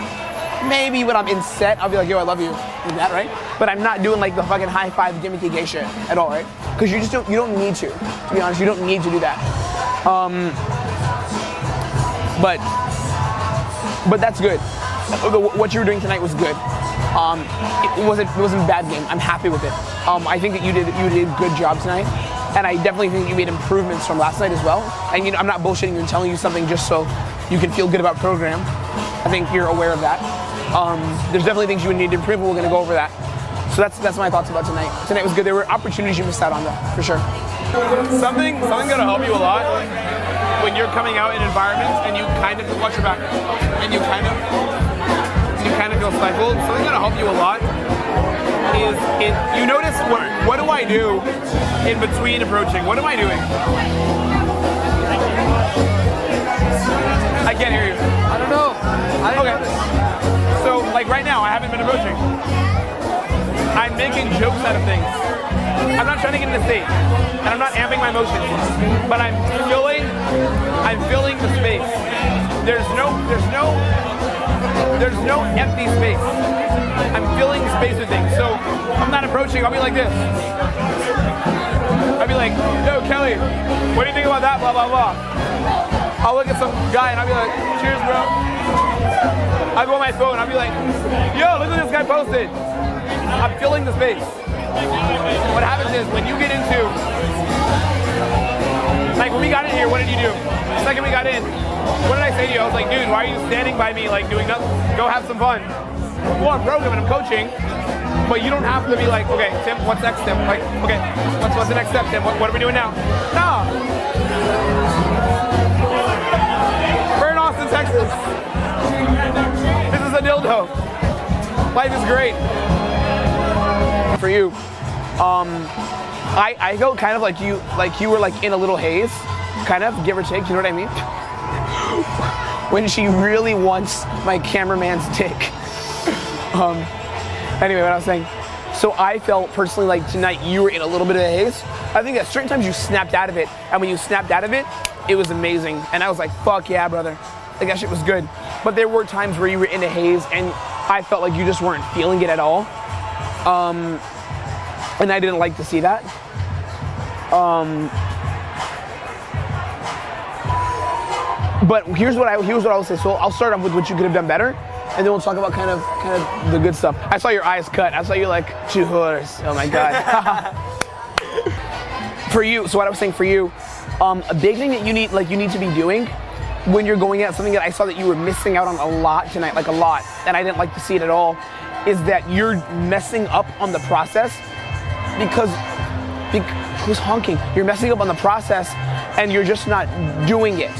maybe when I'm in set, I'll be like, yo, I love you, like that, right? But I'm not doing like the fucking high five gimmicky gay shit at all, right? Because you don't need to be honest, you don't need to do that. But that's good. What you were doing tonight was good. It wasn't a bad game. I'm happy with it. I think that you did a good job tonight, and I definitely think you made improvements from last night as well. And I'm not bullshitting you and telling you something just so you can feel good about program. I think you're aware of that. There's definitely things you would need to improve, and we're gonna go over that. So that's my thoughts about tonight. Tonight was good. There were opportunities you missed out on though, for sure. Something that'll help you a lot when you're coming out in environments and you kind of watch your back and you kind of feel stifled. Something that'll help you a lot is you notice what do I do in between approaching? What am I doing? I can't hear you. I don't know. Okay. So like right now, I haven't been approaching. I'm making jokes out of things. I'm not trying to get in the state, and I'm not amping my emotions, but I'm filling the space. There's no empty space. I'm filling space with things. So I'm not approaching. I'll be like this. I'll be like, yo, Kelly, what do you think about that? Blah blah blah. I'll look at some guy and I'll be like, cheers, bro. I'll go on my phone. I'll be like, yo, look what this guy posted. I'm filling the space. What happens is when you get into, like when we got in here, what did you do? The second we got in, what did I say to you? I was like, dude, why are you standing by me like doing nothing? Go have some fun. Well, I'm programming, I'm coaching, but you don't have to be like, okay, Tim, what's next, Tim? Like, okay, what's the next step, Tim? What are we doing now? No. We're in Austin, Texas. This is a dildo. Life is great. For you, I felt kind of like you were like in a little haze, kind of, give or take, you know what I mean? When she really wants my cameraman's dick. Anyway, what I was saying, so I felt personally like tonight you were in a little bit of a haze. I think at certain times you snapped out of it, and when you snapped out of it, it was amazing, and I was like, fuck yeah, brother. Like that shit was good. But there were times where you were in a haze, and I felt like you just weren't feeling it at all. And I didn't like to see that. But here's what I will say. So I'll start off with what you could have done better, and then we'll talk about kind of the good stuff. I saw your eyes cut. I saw you like 2 hooters. Oh my god. For you, so what I was saying for you, a big thing that you need to be doing when you're going at something that I saw that you were missing out on a lot tonight, like a lot, and I didn't like to see it at all, is that you're messing up on the process because who's honking? You're messing up on the process and you're just not doing it.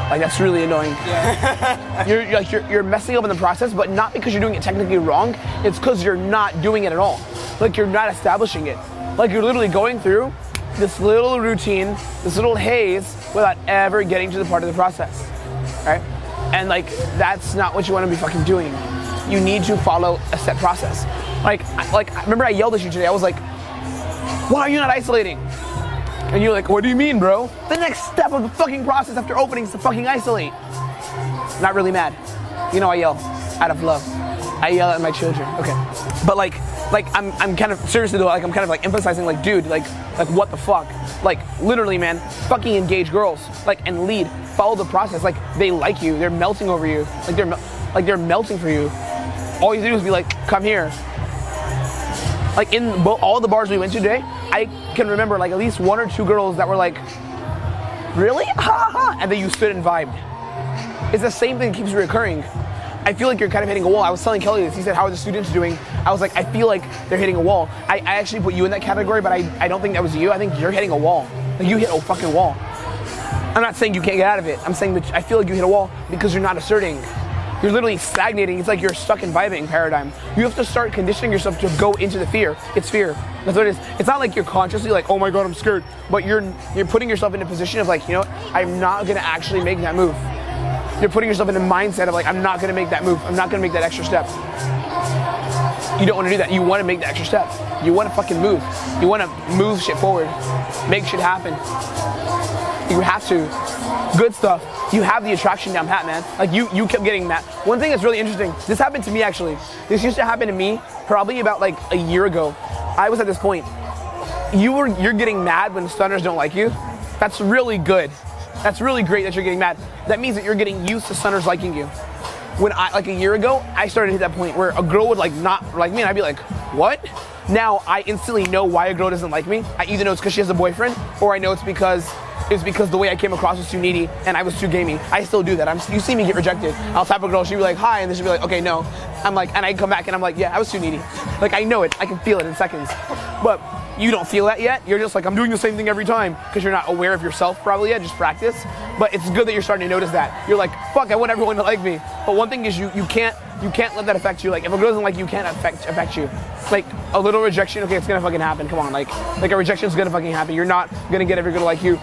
Like, that's really annoying. Yeah. You're messing up in the process, but not because you're doing it technically wrong. It's because you're not doing it at all. Like, you're not establishing it. Like, you're literally going through this little routine, this little haze, without ever getting to the part of the process, right? And like, that's not what you want to be fucking doing. You need to follow a set process. Like, remember I yelled at you today. I was like, why are you not isolating? And you're like, what do you mean, bro? The next step of the fucking process after opening is to fucking isolate. Not really mad. You know I yell out of love. I yell at my children. Okay. But like I'm kind of seriously though, like I'm kind of like emphasizing like, dude, like what the fuck? Like literally, man, fucking engage girls. Like, and lead. Follow the process. Like, they like you. They're melting over you. Like they're melting for you. All you do is be like, come here. Like in all the bars we went to today, I can remember like at least 1 or 2 girls that were like, really? Ha ha! And then you stood and vibed. It's the same thing that keeps reoccurring. I feel like you're kind of hitting a wall. I was telling Kelly this. He said, how are the students doing? I was like, I feel like they're hitting a wall. I actually put you in that category, but I don't think that was you. I think you're hitting a wall. Like, you hit a fucking wall. I'm not saying you can't get out of it. I'm saying that I feel like you hit a wall because you're not asserting. You're literally stagnating. It's like you're stuck in vibing paradigm. You have to start conditioning yourself to go into the fear. It's fear. That's what it is. It's not like you're consciously like, oh my God, I'm scared. But you're putting yourself in a position of like, you know what? I'm not gonna actually make that move. You're putting yourself in a mindset of like, I'm not gonna make that move. I'm not gonna make that extra step. You don't wanna do that. You wanna make the extra step. You wanna fucking move. You wanna move shit forward. Make shit happen. You have to. Good stuff. You have the attraction down pat, man. Like you kept getting that. One thing that's really interesting, this happened to me actually. This used to happen to me probably about like a year ago. I was at this point. You're getting mad when stunners don't like you. That's really good. That's really great that you're getting mad. That means that you're getting used to stunners liking you. When like a year ago, I started to hit that point where a girl would like not like me and I'd be like, what? Now I instantly know why a girl doesn't like me. I either know it's because she has a boyfriend or I know it's because the way I came across was too needy and I was too gamey. I still do that. You see me get rejected. I'll type a girl, she'll be like, hi, and then she'll be like, okay, no. I'm like, and I come back and I'm like, yeah, I was too needy. Like, I know it. I can feel it in seconds. But you don't feel that yet. You're just like, I'm doing the same thing every time because you're not aware of yourself probably yet, just practice. But it's good that you're starting to notice that. You're like, fuck, I want everyone to like me. But one thing is you can't let that affect you. Like, if a girl doesn't like you, can't affect you. Like, a little rejection, okay, it's gonna fucking happen. Come on, like a rejection's gonna fucking happen. You're not gonna get every girl to like you.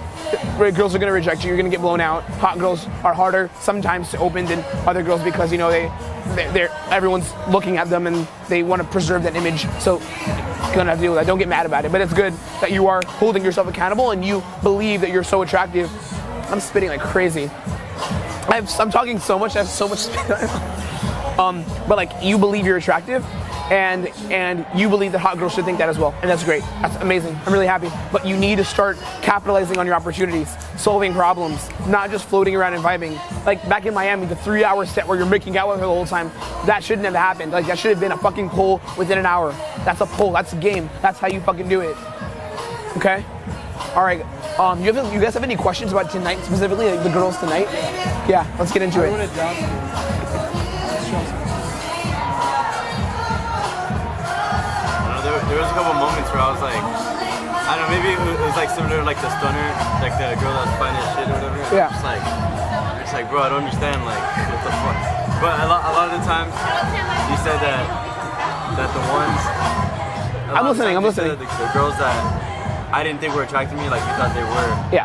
Girls are gonna reject you. You're gonna get blown out. Hot girls are harder sometimes to open than other girls because, you know, they're everyone's looking at them and they want to preserve that image. So you're gonna have to deal with that. Don't get mad about it. But it's good that you are holding yourself accountable and you believe that you're so attractive. I'm spitting like crazy. I'm talking so much. I have so much spit. But like, you believe you're attractive. And you believe that hot girls should think that as well. And that's great. That's amazing. I'm really happy. But you need to start capitalizing on your opportunities, solving problems, not just floating around and vibing. Like back in Miami, the 3-hour set where you're making out with her the whole time, that shouldn't have happened. Like, that should have been a fucking pull within an hour. That's a pull. That's a game. That's how you fucking do it. Okay? All right. You guys have any questions about tonight, specifically, like the girls tonight? Yeah, let's get into it. There was a couple moments where I was like, I don't know, maybe it was like similar to like the stunner, like the girl that was fine as shit or whatever. Yeah. It's like, bro, I don't understand, like, what the fuck. But a lot of the times, you said that the ones. I'm listening. The girls that I didn't think were attracting me, like you thought they were. Yeah,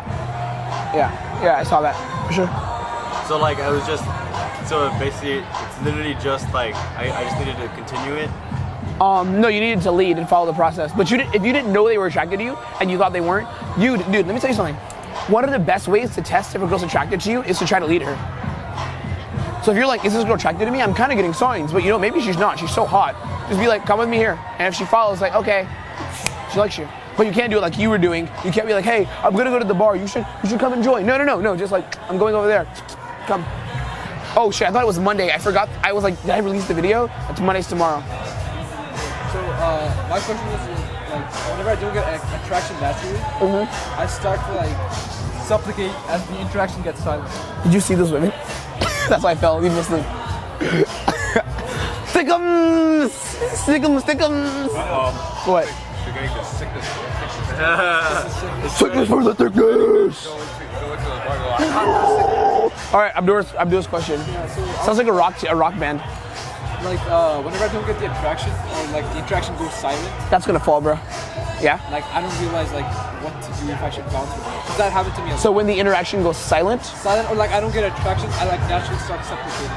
I saw that for sure. So like, basically, it's literally just like I just needed to continue it. No, you needed to lead and follow the process. But if you didn't know they were attracted to you and you thought they weren't, dude, let me tell you something. One of the best ways to test if a girl's attracted to you is to try to lead her. So if you're like, is this girl attracted to me? I'm kind of getting signs, but you know, maybe she's not. She's so hot. Just be like, come with me here. And if she follows, like, okay, she likes you. But you can't do it like you were doing. You can't be like, hey, I'm gonna go to the bar. You should come and join. No. Just like, I'm going over there. Come. Oh shit, I thought it was Monday. I forgot. I was like, did I release the video? It's Monday's tomorrow. So my question is like, whenever I don't get an attraction naturally, I start to like supplicate as the interaction gets silent. Did you see those women? That's why I fell. Leave listening. Stickums! What? You're getting the sickness. Sickness for the thickness! Alright, Abdul's question. Sounds like a rock band. Like whenever I don't get the attraction, or like the interaction goes silent, That's gonna fall, bro. Yeah? like I don't realize like what to do if I should bounce with it. Because that happened to me. So when the interaction goes silent, Silent, or like I don't get attraction, I like naturally start supplicating.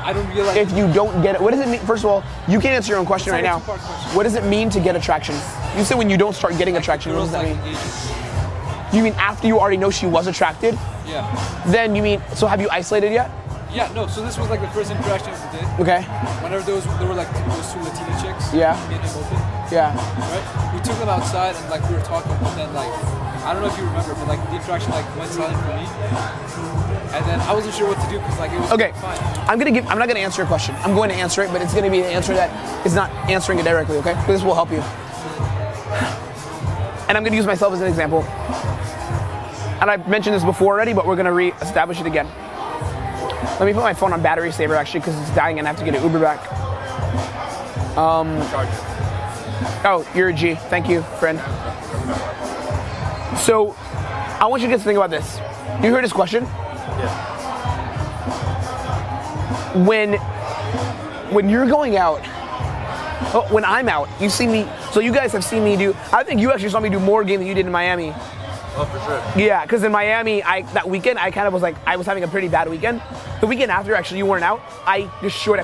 I don't realize. if you don't get it, what does it mean? First of all, you can't answer your own question It's right like a now. two-part question. What does it mean to get attraction? You said when you don't start getting attraction, what does girls that like mean? Asians. You mean after you already know she was attracted? Yeah. Then you mean, so have you isolated yet? Yeah, no, so this was like the first interaction of the day. Okay. Whenever there were like those two Latina chicks. Yeah. Me and him open. Yeah. Right? We took them outside and like we were talking, and then like, I don't know if you remember, but like the interaction like went silent for me. And then I wasn't sure what to do because like it was Okay. fine. I'm not gonna answer your question. I'm going to answer it, but it's gonna be an answer that is not answering it directly, okay? This will help you. And I'm gonna use myself as an example. And I've mentioned this before already, but we're gonna re-establish it again. Let me put my phone on battery saver actually, because it's dying and I have to get an Uber back. Oh, you're a G. Thank you, friend. So, I want you guys to think about this. You heard his question? Yeah. When you're going out, when I'm out, you see me, so you guys have seen me do, I think you actually saw me do more game than you did in Miami. Oh, for sure. Yeah, because in Miami, that weekend, I kind of was like, I was having a pretty bad weekend. The weekend after, actually, you weren't out. I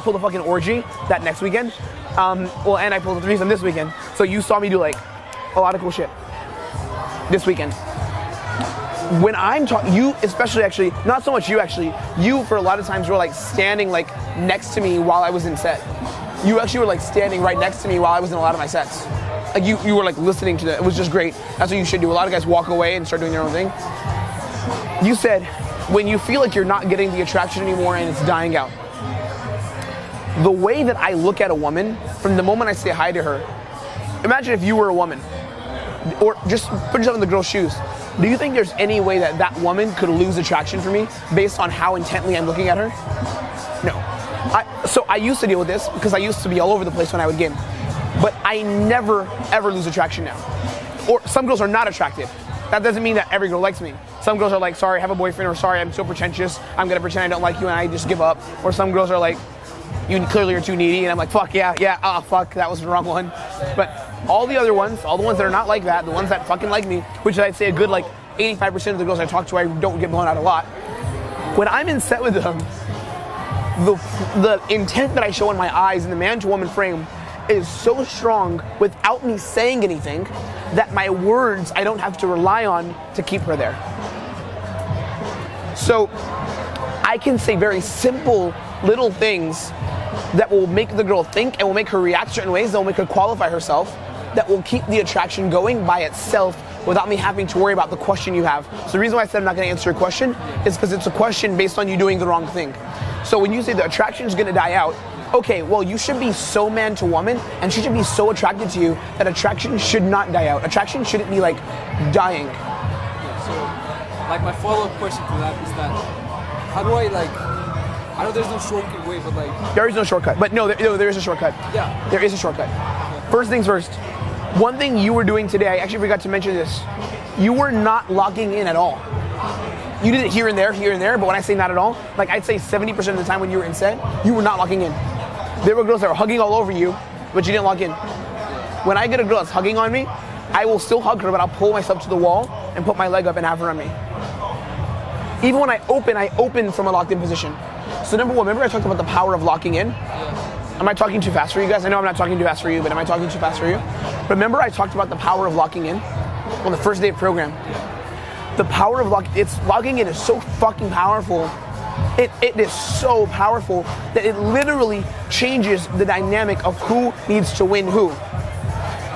pulled a fucking orgy that next weekend. And I pulled a threesome this weekend. So you saw me do like a lot of cool shit this weekend. When I'm talking, you especially actually, not so much you actually, you for a lot of times were like standing like next to me while I was in set. You actually were like standing right next to me while I was in a lot of my sets. Like you were like listening to it. It was just great. That's what you should do. A lot of guys walk away and start doing their own thing. You said, when you feel like you're not getting the attraction anymore and it's dying out. The way that I look at a woman, from the moment I say hi to her, imagine if you were a woman, or just put yourself in the girl's shoes. Do you think there's any way that that woman could lose attraction for me based on how intently I'm looking at her? No. So I used to deal with this because I used to be all over the place when I would game. But I never, ever lose attraction now. Or some girls are not attracted. That doesn't mean that every girl likes me. Some girls are like, sorry, I have a boyfriend, or sorry, I'm so pretentious, I'm gonna pretend I don't like you and I just give up. Or some girls are like, you clearly are too needy, and I'm like, fuck, fuck, that was the wrong one. But all the other ones, all the ones that are not like that, the ones that fucking like me, which I'd say a good like 85% of the girls I talk to, I don't get blown out a lot. When I'm in set with them, the intent that I show in my eyes in the man to woman frame is so strong without me saying anything that my words I don't have to rely on to keep her there. So I can say very simple little things that will make the girl think and will make her react certain ways that will make her qualify herself, that will keep the attraction going by itself without me having to worry about the question you have. So the reason why I said I'm not going to answer your question is because it's a question based on you doing the wrong thing. So when you say the attraction is going to die out, okay, well, you should be so man to woman and she should be so attracted to you that attraction should not die out. Attraction shouldn't be like dying. Yeah, so like my follow-up question to that is that how do I like, I know there's no shortcut way, but like... There is no shortcut, but no, there is a shortcut. Yeah. There is a shortcut. First things first, one thing you were doing today, I actually forgot to mention this, you were not locking in at all. You did it here and there, but when I say not at all, like I'd say 70% of the time when you were in set, you were not locking in. There were girls that were hugging all over you, but you didn't lock in. When I get a girl that's hugging on me, I will still hug her, but I'll pull myself to the wall and put my leg up and have her on me. Even when I open from a locked in position. So number one, remember I talked about the power of locking in? Am I talking too fast for you guys? I know I'm not talking too fast for you, but am I talking too fast for you? Remember I talked about the power of locking in on the first day of program. The power of locking in is so fucking powerful It is so powerful that it literally changes the dynamic of who needs to win who.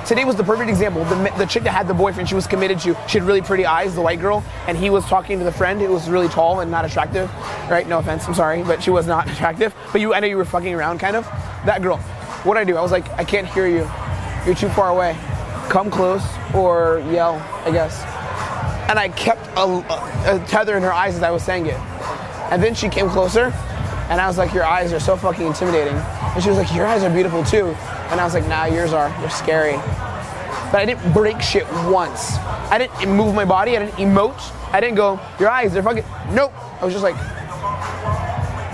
Today was the perfect example. The chick that had the boyfriend she was committed to, she had really pretty eyes, the white girl, and he was talking to the friend who was really tall and not attractive, right? No offense, I'm sorry, but she was not attractive. But I know you were fucking around, kind of. That girl. What did I do? I was like, I can't hear you. You're too far away. Come close or yell, I guess. And I kept a tether in her eyes as I was saying it. And then she came closer, and I was like, your eyes are so fucking intimidating. And she was like, your eyes are beautiful too. And I was like, nah, yours are. You're scary. But I didn't break shit once. I didn't move my body. I didn't emote. I didn't go, your eyes, they're fucking, nope. I was just like,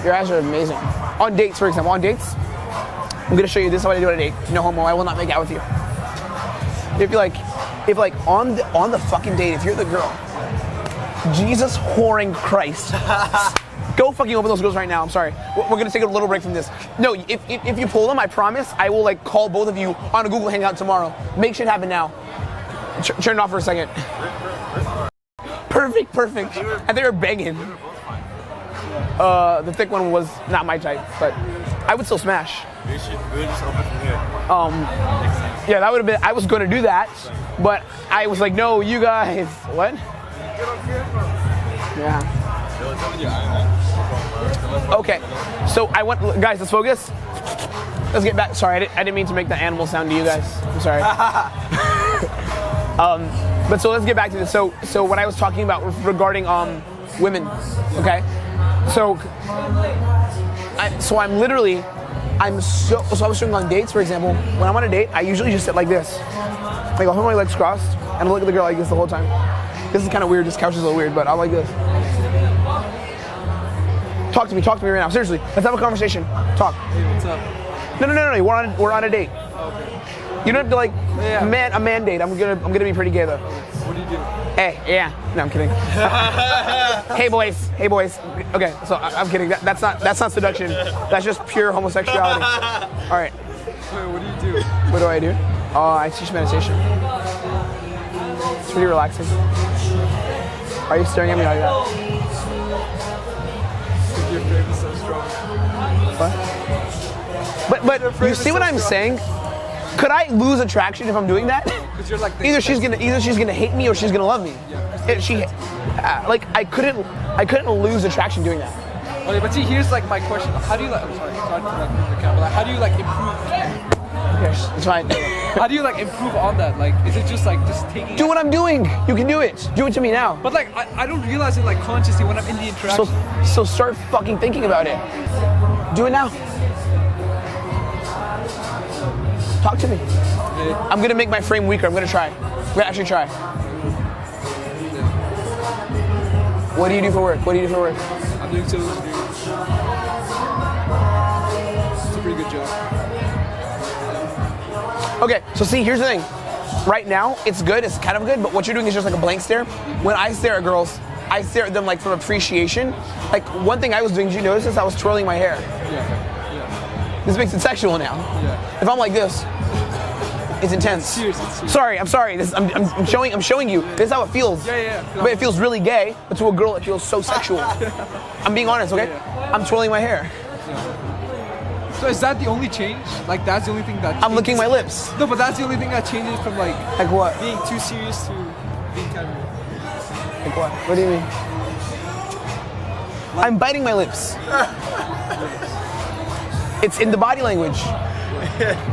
your eyes are amazing. On dates, for example, on dates, I'm gonna show you this is what I do on a date. No homo, I will not make out with you. If on the fucking date, if you're the girl, Jesus whoring Christ. Go fucking open those girls right now. I'm sorry. We're gonna take a little break from this. No, if you pull them, I promise I will like call both of you on a Google Hangout tomorrow. Make shit happen now. Turn it off for a second. Perfect. And they were banging. The thick one was not my type, but I would still smash. We just open from here. Yeah, that would have been. I was gonna do that, but I was like, no, you guys. What? Yeah. Okay, so I want, guys, let's focus. Let's get back. Sorry, I didn't mean to make the animal sound to you guys. I'm sorry. But so let's get back to this. So what I was talking about regarding women, okay? So I was showing on dates, for example. When I'm on a date, I usually just sit like this. Like I'll hold my legs crossed and I'll look at the girl like this the whole time. This is kind of weird. This couch is a little weird, but I like this. Talk to me right now. Seriously, let's have a conversation. Talk. Hey, what's up? No. We're on a date. Okay. You don't have to like Yeah. a man date. I'm gonna be pretty gay though. What do you do? Hey, yeah. No, I'm kidding. Hey boys. Okay, so I'm kidding. That's not seduction. That's just pure homosexuality. All right. Wait, what do you do? What do I do? I teach meditation. It's pretty relaxing. Are you staring at me like that? Your frame is so strong. What? But you see what I'm saying? Could I lose attraction if I'm doing that? Because you're like Either she's gonna hate me or she's gonna love me. Yeah. I couldn't lose attraction doing that. Okay, but see, here's like my question. How do you like? I'm sorry to like move the camera. Like, how do you like improve? Okay, it's fine. How do you like improve on that? Like, is it just like just taking? Do what I'm doing. You can do it. Do it to me now. But like, I don't realize it like consciously when I'm in the interaction. So start fucking thinking about it. Do it now. Talk to me. Yeah. I'm gonna make my frame weaker. I'm gonna try. I'm gonna actually try. What do you do for work? I'm doing civil engineering. It's a pretty good job. Okay, so see, here's the thing. Right now, it's good, it's kind of good, but what you're doing is just like a blank stare. When I stare at girls, I stare at them like from appreciation. Like one thing I was doing, did you notice this? I was twirling my hair. Yeah. This makes it sexual now. Yeah. If I'm like this, it's intense. Seriously. Sorry, I'm sorry. I'm showing you. This is how it feels. Yeah. But it feels really gay, but to a girl it feels so sexual. I'm being honest, okay? Yeah. I'm twirling my hair. So is that the only change? Like that's the only thing that changes? I'm licking my lips. No, but that's the only thing that changes from like what? being too serious to being kind of. Like what? What do you mean? I'm biting my lips. It's in the body language.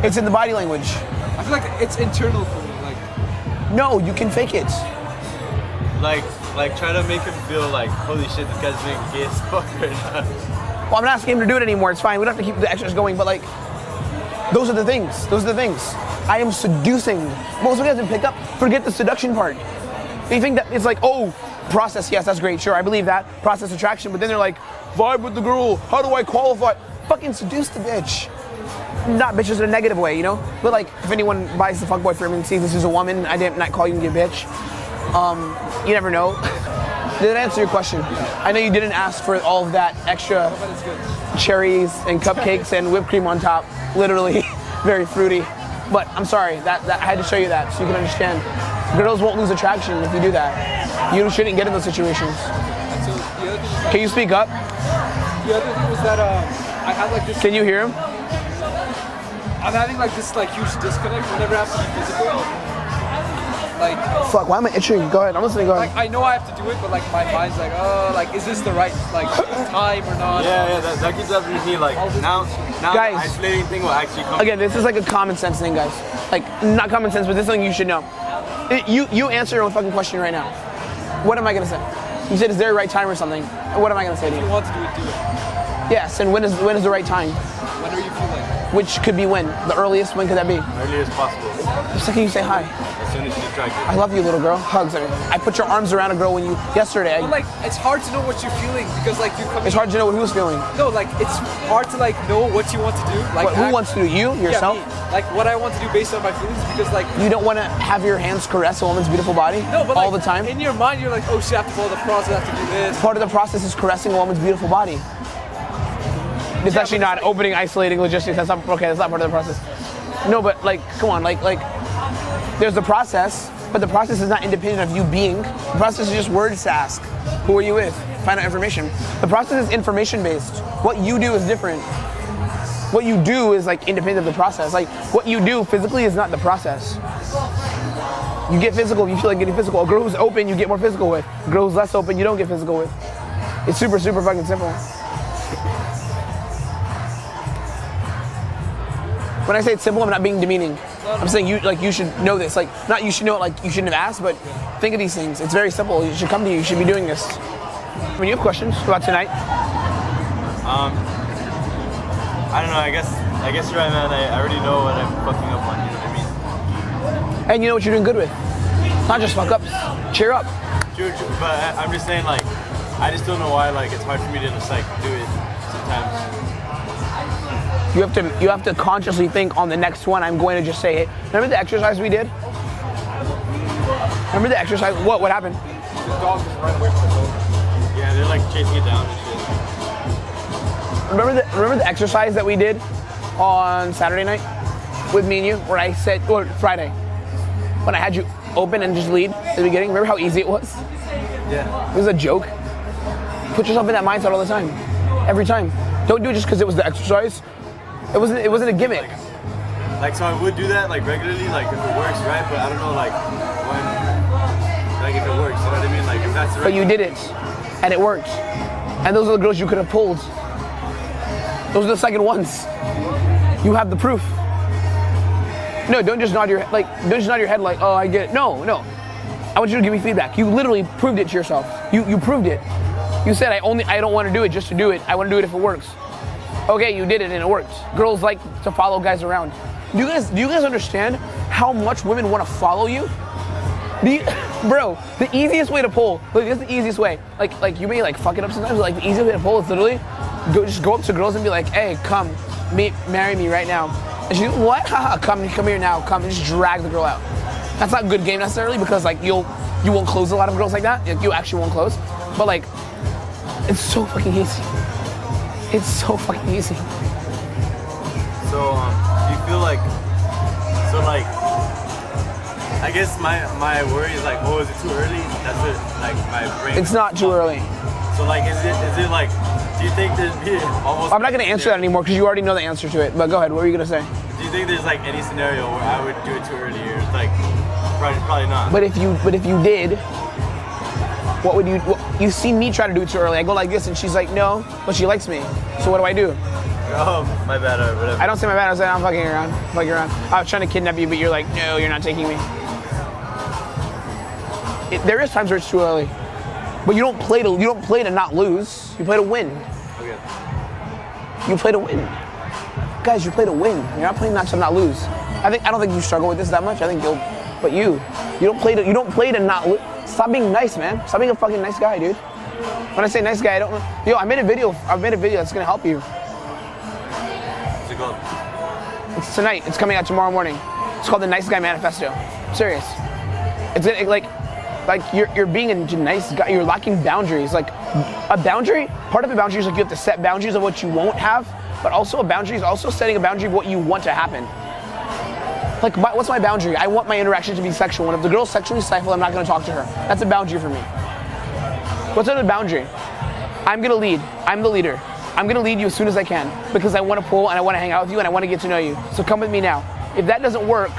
It's in the body language. I feel like it's internal for me. Like No, you can fake it. Like try to make him feel like, holy shit, this guy's being gay as fuck right now. Well, I'm not asking him to do it anymore. It's fine. We don't have to keep the extras going, but like, those are the things. I am seducing. Most of you guys didn't pick up. Forget the seduction part. They think that it's like, oh, process. Yes, that's great. Sure, I believe that. Process attraction. But then they're like, vibe with the girl. How do I qualify? Fucking seduce the bitch. Not bitches in a negative way, you know? But like, if anyone buys the fuckboy for me and sees this is a woman, I did not call you a bitch. You never know. Did that answer your question? I know you didn't ask for all of that extra cherries and cupcakes and whipped cream on top. Literally, very fruity. But I'm sorry, that I had to show you that so you can understand. Girls won't lose attraction if you do that. You shouldn't get in those situations. Can you speak up? the other thing was that I had like this. Can you hear him? I'm having like this like huge disconnect whenever I have to be physical. Like, Fuck, why am I itching? Go ahead, I'm listening, go ahead. like I know I have to do it, but like my mind's like, oh, like is this the right like time or not? Yeah, that gets up your knee. Like now Guys. the isolating thing will actually come. Again, this is like a common sense thing, guys. Like, not common sense, but this is something you should know. You answer your own fucking question right now. What am I gonna say? You said, is there a right time or something? What am I gonna say to If you? you want to do it, do it. Yes, and when is the right time? Whenever you feel like. Which could be when? The earliest? When could that be? Early as possible. The second you say hi. As soon as you try I love you, little girl. Hugs. I put your arms around a girl when you yesterday. But like it's hard to know what you're feeling because like you're coming. It's hard to know what he was feeling. No, like it's hard to like know what you want to do. Like Who wants to do? You? Yourself? Yeah, me. Like what I want to do based on my feelings because like. You don't want to have your hands caress a woman's beautiful body No, but all like, the time? in your mind, you're like, oh shit, I have to follow the process, I have to do this. Part of the process is caressing a woman's beautiful body. It's actually not opening, isolating, logistics. That's not okay. That's not part of the process. No, but like, come on, like, there's the process, but the process is not independent of you being. The process is just words to ask. Who are you with? Find out information. The process is information based. What you do is different. What you do is like independent of the process. Like what you do physically is not the process. You get physical if you feel like getting physical. A girl who's open, you get more physical with. A girl who's less open, you don't get physical with. It's super, super fucking simple. When I say it's simple, I'm not being demeaning. I'm saying you should know this. Like, not you should know it, like you shouldn't have asked, but think of these things. It's very simple. You should come to you. You should be doing this. When you have questions about tonight? I don't know. I guess you're right, man. I already know what I'm fucking up on. You know what I mean? And you know what you're doing good with. Not just fuck ups. Cheer up. True. But I'm just saying, like, I just don't know why. Like, it's hard for me to just like do it sometimes. You have to consciously think on the next one. I'm going to just say it. Remember the exercise we did? Remember the exercise? What happened? The dog just ran away from the dog. Yeah, they're like chasing it down and shit. Remember the exercise that we did on Saturday night with me and you, where I said, or Friday, when I had you open and just lead at the beginning. Remember how easy it was? Yeah. It was a joke. Put yourself in that mindset all the time, every time. Don't do it just because it was the exercise. It wasn't a gimmick. Like, so I would do that like regularly, like if it works, right? But I don't know, like when, like if it works, you know what I mean? Like if that's the right. But you did it, and it worked. And those are the girls you could have pulled. Those are the second ones. You have the proof. No, don't just nod your head like, oh, I get it. No. I want you to give me feedback. You literally proved it to yourself. You proved it. You said I don't want to do it just to do it. I want to do it if it works. Okay, you did it and it worked. Girls like to follow guys around. Do you guys understand how much women want to follow you? Bro, the easiest way to pull, like this is the easiest way. Like you may like fuck it up sometimes, but like the easiest way to pull is literally just go up to girls and be like, hey, come, marry me right now. And she's what? Haha, come here now, come, and just drag the girl out. That's not a good game necessarily because like you won't close a lot of girls like that. Like, you actually won't close. But like, it's so fucking easy. It's so fucking easy. So, do you feel like, I guess my worry is like, oh, is it too early? That's it, like my brain. It's not too early. So like, is it like, do you think there's be almost? I'm not gonna answer that anymore because you already know the answer to it. But go ahead. What were you gonna say? Do you think there's like any scenario where I would do it too early, or it's like probably not? But if you did, what would you? You've seen me try to do it too early. I go like this, and she's like, no, but she likes me. So what do I do? Oh, my bad, or whatever. I don't say my bad. I say I'm fucking around. I was trying to kidnap you, but you're like, no, you're not taking me. There is times where it's too early, but you don't play to not lose. You play to win. Okay. You play to win, guys. You play to win. You're not playing not to not lose. I don't think you struggle with this that much. I think but you don't play to not lose. Stop being nice, man. Stop being a fucking nice guy, dude. When I say nice guy, I made a video that's gonna help you. What's it called? It's tonight. It's coming out tomorrow morning. It's called the Nice Guy Manifesto. I'm serious. It's like you're being a nice guy. You're lacking boundaries. Like a boundary. Part of a boundary is like you have to set boundaries of what you won't have, but also a boundary is also setting a boundary of what you want to happen. Like what's my boundary? I want my interaction to be sexual. And if the girl's sexually stifled, I'm not going to talk to her. That's a boundary for me. What's another boundary? I'm going to lead. I'm the leader. I'm gonna lead you as soon as I can because I want to pull and I want to hang out with you and I want to get to know you. So come with me now. If that doesn't work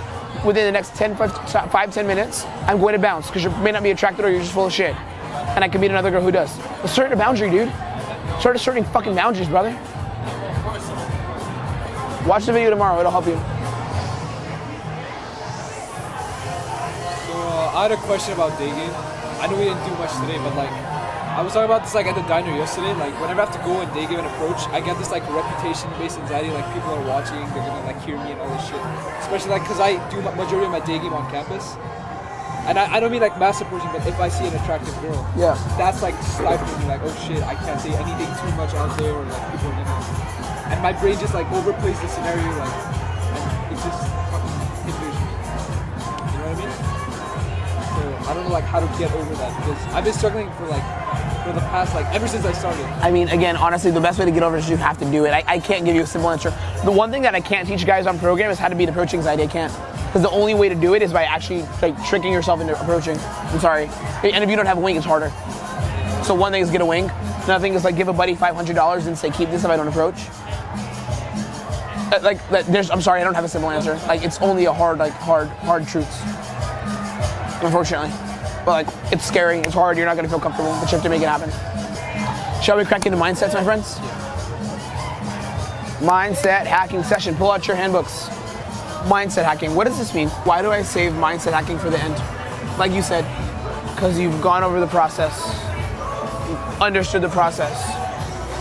within the next 10 minutes, I'm going to bounce because you may not be attracted or you're just full of shit. And I can meet another girl who does. Assert a boundary, dude. Start asserting fucking boundaries, brother. Watch the video tomorrow, it'll help you. So I had a question about day game. I know we didn't do much today, but like, I was talking about this like at the diner yesterday. Like whenever I have to go and day game and approach, I get this like reputation-based anxiety. Like people are watching, they're gonna like hear me and all this shit. Especially like because I do majority of my day game on campus. And I don't mean like mass approaching, but if I see an attractive girl, Yeah. that's like stifling me. Like, oh shit, I can't say anything too much out there, or like people are gonna. And my brain just like overplays the scenario, like, and it just fucking hinders me. You know what I mean? So I don't know like how to get over that because I've been struggling for the past like ever since I started. I mean, again, honestly, the best way to get over it is you have to do it. I can't give you a simple answer. The one thing that I can't teach guys on program is how to beat approach anxiety. I can't. Because the only way to do it is by actually like tricking yourself into approaching. I'm sorry. And if you don't have a wing, it's harder. So one thing is get a wing. Another thing is like give a buddy $500 and say, keep this if I don't approach. I'm sorry, I don't have a simple answer. Like it's only a hard truths. Unfortunately. But like, it's scary, it's hard, you're not gonna feel comfortable, but you have to make it happen. Shall we crack into mindsets, my friends? Mindset hacking session. Pull out your handbooks. Mindset hacking. What does this mean? Why do I save mindset hacking for the end? Like you said, because you've gone over the process. You've understood the process.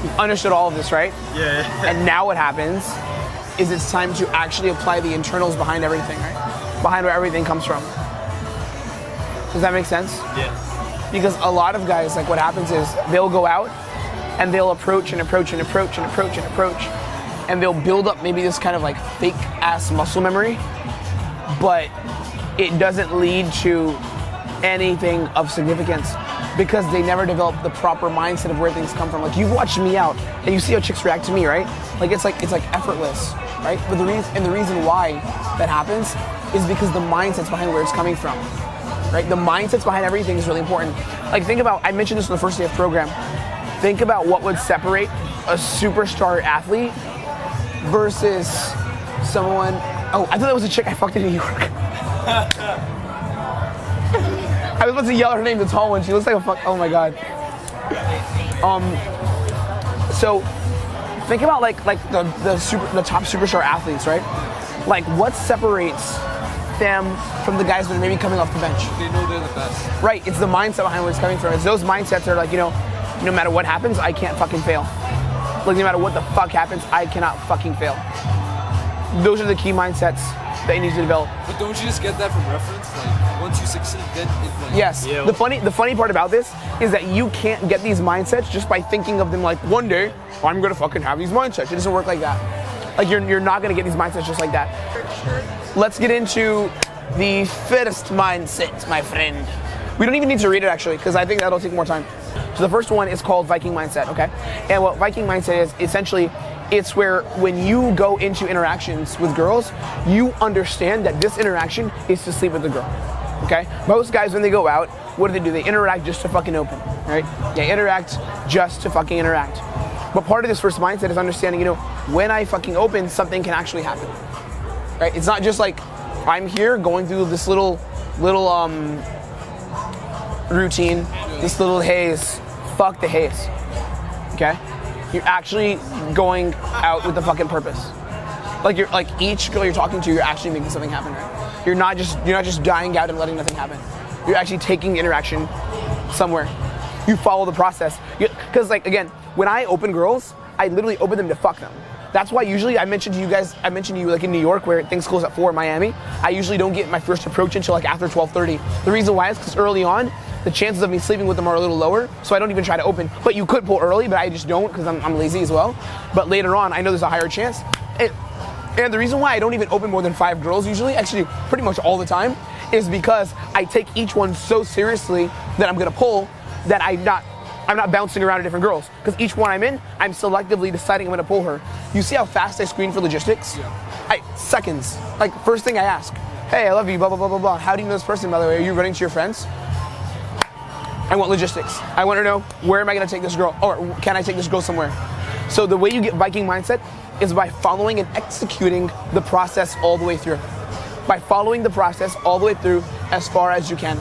You've understood all of this, right? Yeah. And now what happens is it's time to actually apply the internals behind everything, right? Behind where everything comes from. Does that make sense? Yeah. Because a lot of guys, like what happens is they'll go out and they'll approach and approach and approach and approach and approach. And they'll build up maybe this kind of like fake ass muscle memory, but it doesn't lead to anything of significance because they never develop the proper mindset of where things come from. Like you've watched me out and you see how chicks react to me, right? Like it's like effortless, right? But the reason why that happens is because the mindset's behind where it's coming from. Right? The mindsets behind everything is really important. Like think about, I mentioned this on the first day of program. Think about what would separate a superstar athlete versus someone, oh, I thought that was a chick I fucked in New York. I was about to yell her name, the tall one. She looks like a fuck, oh my God. So think about like the top superstar athletes, right? Like what separates them from the guys that are maybe coming off the bench? They know they're the best. Right, it's the mindset behind where it's coming from. It's those mindsets that are like, no matter what happens, I can't fucking fail. Like no matter what the fuck happens, I cannot fucking fail. Those are the key mindsets that you need to develop. But don't you just get that from reference? Like once you succeed, then it's like Yes. Yeah. The funny part about this is that you can't get these mindsets just by thinking of them like one day I'm gonna fucking have these mindsets. It doesn't work like that. Like you're not gonna get these mindsets just like that. Let's get into the first mindset, my friend. We don't even need to read it actually, because I think that'll take more time. So the first one is called Viking mindset, okay? And what Viking mindset is, essentially, it's where when you go into interactions with girls, you understand that this interaction is to sleep with the girl, okay? Most guys, when they go out, what do? They interact just to fucking open, right? They interact just to fucking interact. But part of this first mindset is understanding, when I fucking open, something can actually happen. Right? It's not just like I'm here going through this little routine, this little haze. Fuck the haze. Okay? You're actually going out with a fucking purpose. Like each girl you're talking to, you're actually making something happen, right? You're not just dying out and letting nothing happen. You're actually taking the interaction somewhere. You follow the process. Because like again, when I open girls, I literally open them to fuck them. That's why usually I mentioned to you like in New York where things close at 4 in Miami, I usually don't get my first approach until like after 12:30. The reason why is because early on, the chances of me sleeping with them are a little lower, so I don't even try to open. But you could pull early, but I just don't because I'm lazy as well. But later on, I know there's a higher chance. And the reason why I don't even open more than 5 girls usually, actually pretty much all the time, is because I take each one so seriously that I'm gonna pull that I'm not bouncing around to different girls. Because each one I'm in, I'm selectively deciding I'm gonna pull her. You see how fast I screen for logistics? Yeah. Seconds. Like, first thing I ask, hey, I love you, blah, blah, blah, blah, blah. How do you know this person, by the way? Are you running to your friends? I want logistics. I want to know, where am I gonna take this girl? Or can I take this girl somewhere? So the way you get Viking mindset is by following and executing the process all the way through. By following the process all the way through as far as you can.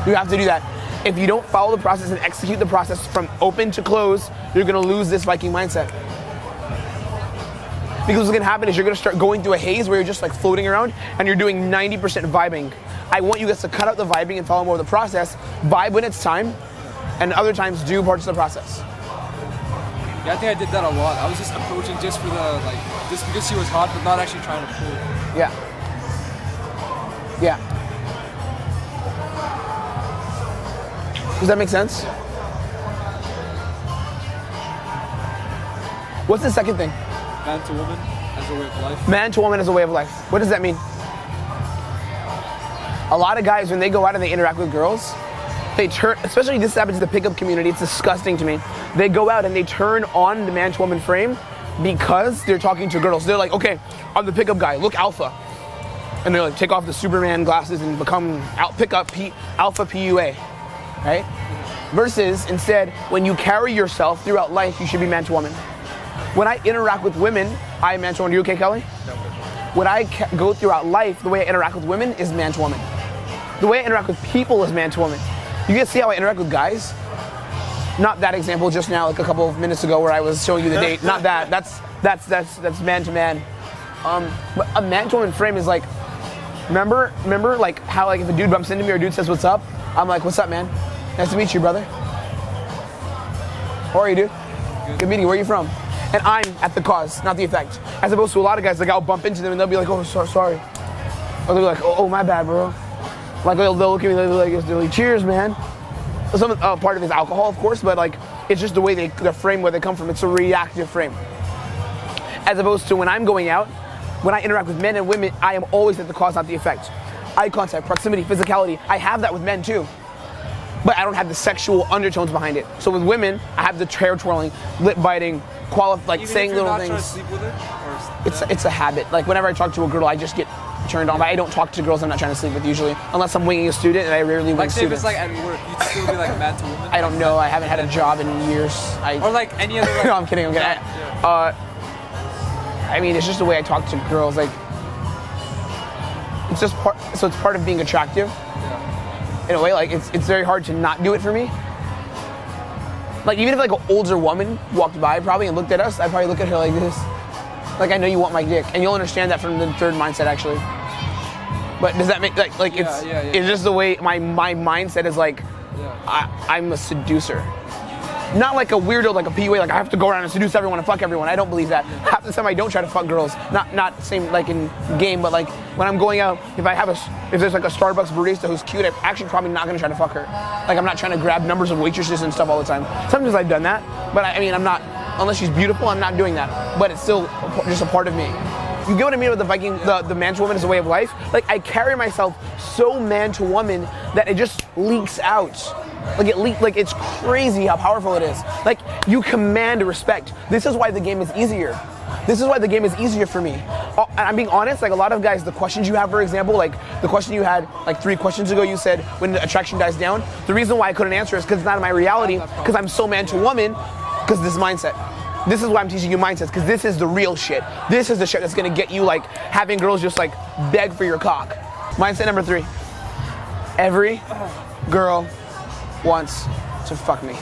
You have to do that. If you don't follow the process and execute the process from open to close, you're gonna lose this Viking mindset. Because what's gonna happen is you're gonna start going through a haze where you're just like floating around and you're doing 90% vibing. I want you guys to cut out the vibing and follow more of the process, vibe when it's time, and other times do parts of the process. Yeah, I think I did that a lot. I was just approaching just for the, just because she was hot, but not actually trying to pull. Yeah. Yeah. Does that make sense? What's the second thing? Man to woman as a way of life. Man to woman as a way of life. What does that mean? A lot of guys, when they go out and they interact with girls, they turn, especially this happens in the pickup community, it's disgusting to me. They go out and they turn on the man to woman frame because they're talking to girls. They're like, okay, I'm the pickup guy, look alpha. And they're like, take off the Superman glasses and become alpha PUA, right? Versus instead, when you carry yourself throughout life, you should be man to woman. When I interact with women, I am man to woman. Are you okay, Kelly? When I go throughout life, the way I interact with women is man to woman. The way I interact with people is man to woman. You guys see how I interact with guys? Not that example just now, like a couple of minutes ago where I was showing you the date. Not that. That's man to man. But a man to woman frame is like, remember like how like if a dude bumps into me or a dude says what's up, I'm like, what's up, man? Nice to meet you, brother. How are you, dude? Good meeting you. Where are you from? And I'm at the cause, not the effect. As opposed to a lot of guys, like I'll bump into them and they'll be like, oh, sorry. Or they'll be like, oh, my bad, bro. Like they'll look at me, they're like, cheers, man. Some part of it is alcohol, of course, but like it's just the way the frame where they come from. It's a reactive frame. As opposed to when I'm going out, when I interact with men and women, I am always at the cause, not the effect. Eye contact, proximity, physicality. I have that with men too. But I don't have the sexual undertones behind it. So with women, I have the hair twirling, lip biting, like Even saying if you're little not things. Trying to sleep with her, or It's a habit. Like whenever I talk to a girl, I just get turned on. But I don't talk to girls I'm not trying to sleep with usually, unless I'm winging a student, and I rarely wing like say if students. it's like at work, you'd still be like man to woman. I don't know. I haven't had a job in years. Or like any other. Like, No, I'm kidding. I mean, it's just the way I talk to girls. Like, it's just part. So it's part of being attractive. In a way, like it's very hard to not do it for me. Like even if like an older woman walked by probably and looked at us, I'd probably look at her like this. Like I know you want my dick, and you'll understand that from the third mindset actually. But does that make like it's just the way my mindset is like I'm a seducer. Not like a weirdo, like a PUA, like I have to go around and seduce everyone and fuck everyone. I don't believe that. Half the time I don't try to fuck girls. Not same like in game, but like when I'm going out, if there's like a Starbucks barista who's cute, I'm actually probably not gonna try to fuck her. Like I'm not trying to grab numbers of waitresses and stuff all the time. Sometimes I've done that, but I mean I'm not, unless she's beautiful, I'm not doing that. But it's still just a part of me. You get what I mean with the Viking, the man to woman is a way of life? Like I carry myself so man to woman that it just leaks out. Like it's crazy how powerful it is. Like you command respect. This is why the game is easier. This is why the game is easier for me. And I'm being honest, like a lot of guys, the questions you have, for example, like the question you had like 3 questions ago, you said when the attraction dies down, the reason why I couldn't answer is because it's not in my reality, because I'm so man to woman, because this mindset. This is why I'm teaching you mindsets, because this is the real shit. This is the shit that's gonna get you like having girls just like beg for your cock. Mindset number 3. Every girl wants to fuck me.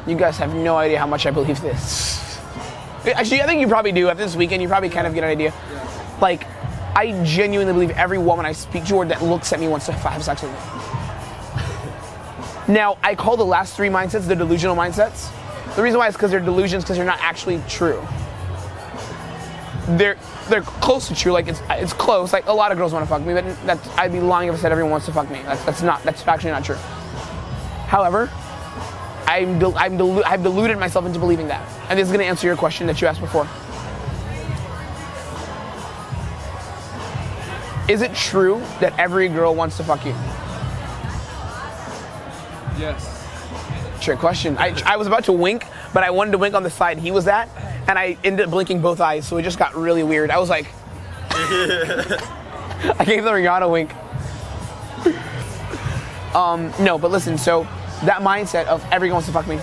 You guys have no idea how much I believe this. Actually, I think you probably do. After this weekend, you probably kind of get an idea. Like, I genuinely believe every woman I speak to or that looks at me wants to have sex with me. Now, I call the last 3 mindsets the delusional mindsets. The reason why is because they're delusions, because they're not actually true. They're close to true, like it's close. Like a lot of girls want to fuck me, but I'd be lying if I said everyone wants to fuck me. That's actually not true. However, I've deluded myself into believing that, and this is going to answer your question that you asked before. Is it true that every girl wants to fuck you? Yes. Trick question. I was about to wink, but I wanted to wink on the side he was at, and I ended up blinking both eyes, so it just got really weird. I was like, I gave the Rihanna wink. No, but listen, so that mindset of everyone wants to fuck me.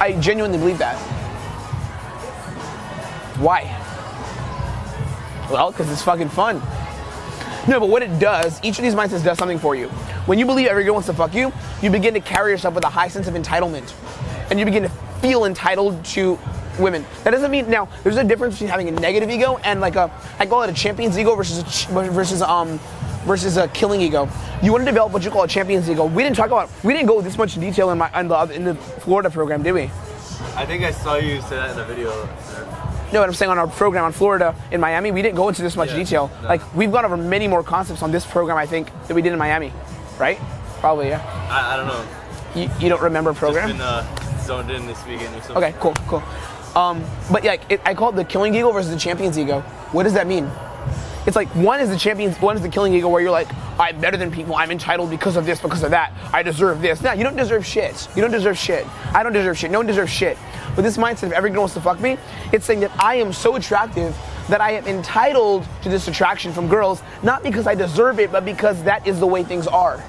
I genuinely believe that. Why? Well, because it's fucking fun. No, but what it does, each of these mindsets does something for you. When you believe every girl wants to fuck you, you begin to carry yourself with a high sense of entitlement. And you begin to feel entitled to women. That doesn't mean, now, there's a difference between having a negative ego and like I call it a champion's ego versus a killing ego. You want to develop what you call a champion's ego. We didn't go this much detail in the Florida program, did we? I think I saw you say that in the video. No, what I'm saying on our program on Florida in Miami, we didn't go into this much detail. No. Like, we've gone over many more concepts on this program, I think, that we did in Miami, right? Probably, yeah. I don't know. You don't remember program? Just been zoned in this weekend or something. Okay, cool. But yeah, I call it the killing ego versus the champion's ego. What does that mean? It's like one is the killing ego where you're like, I'm better than people, I'm entitled because of this, because of that, I deserve this. No, you don't deserve shit. You don't deserve shit. I don't deserve shit. No one deserves shit. But this mindset of every girl wants to fuck me, it's saying that I am so attractive that I am entitled to this attraction from girls, not because I deserve it, but because that is the way things are.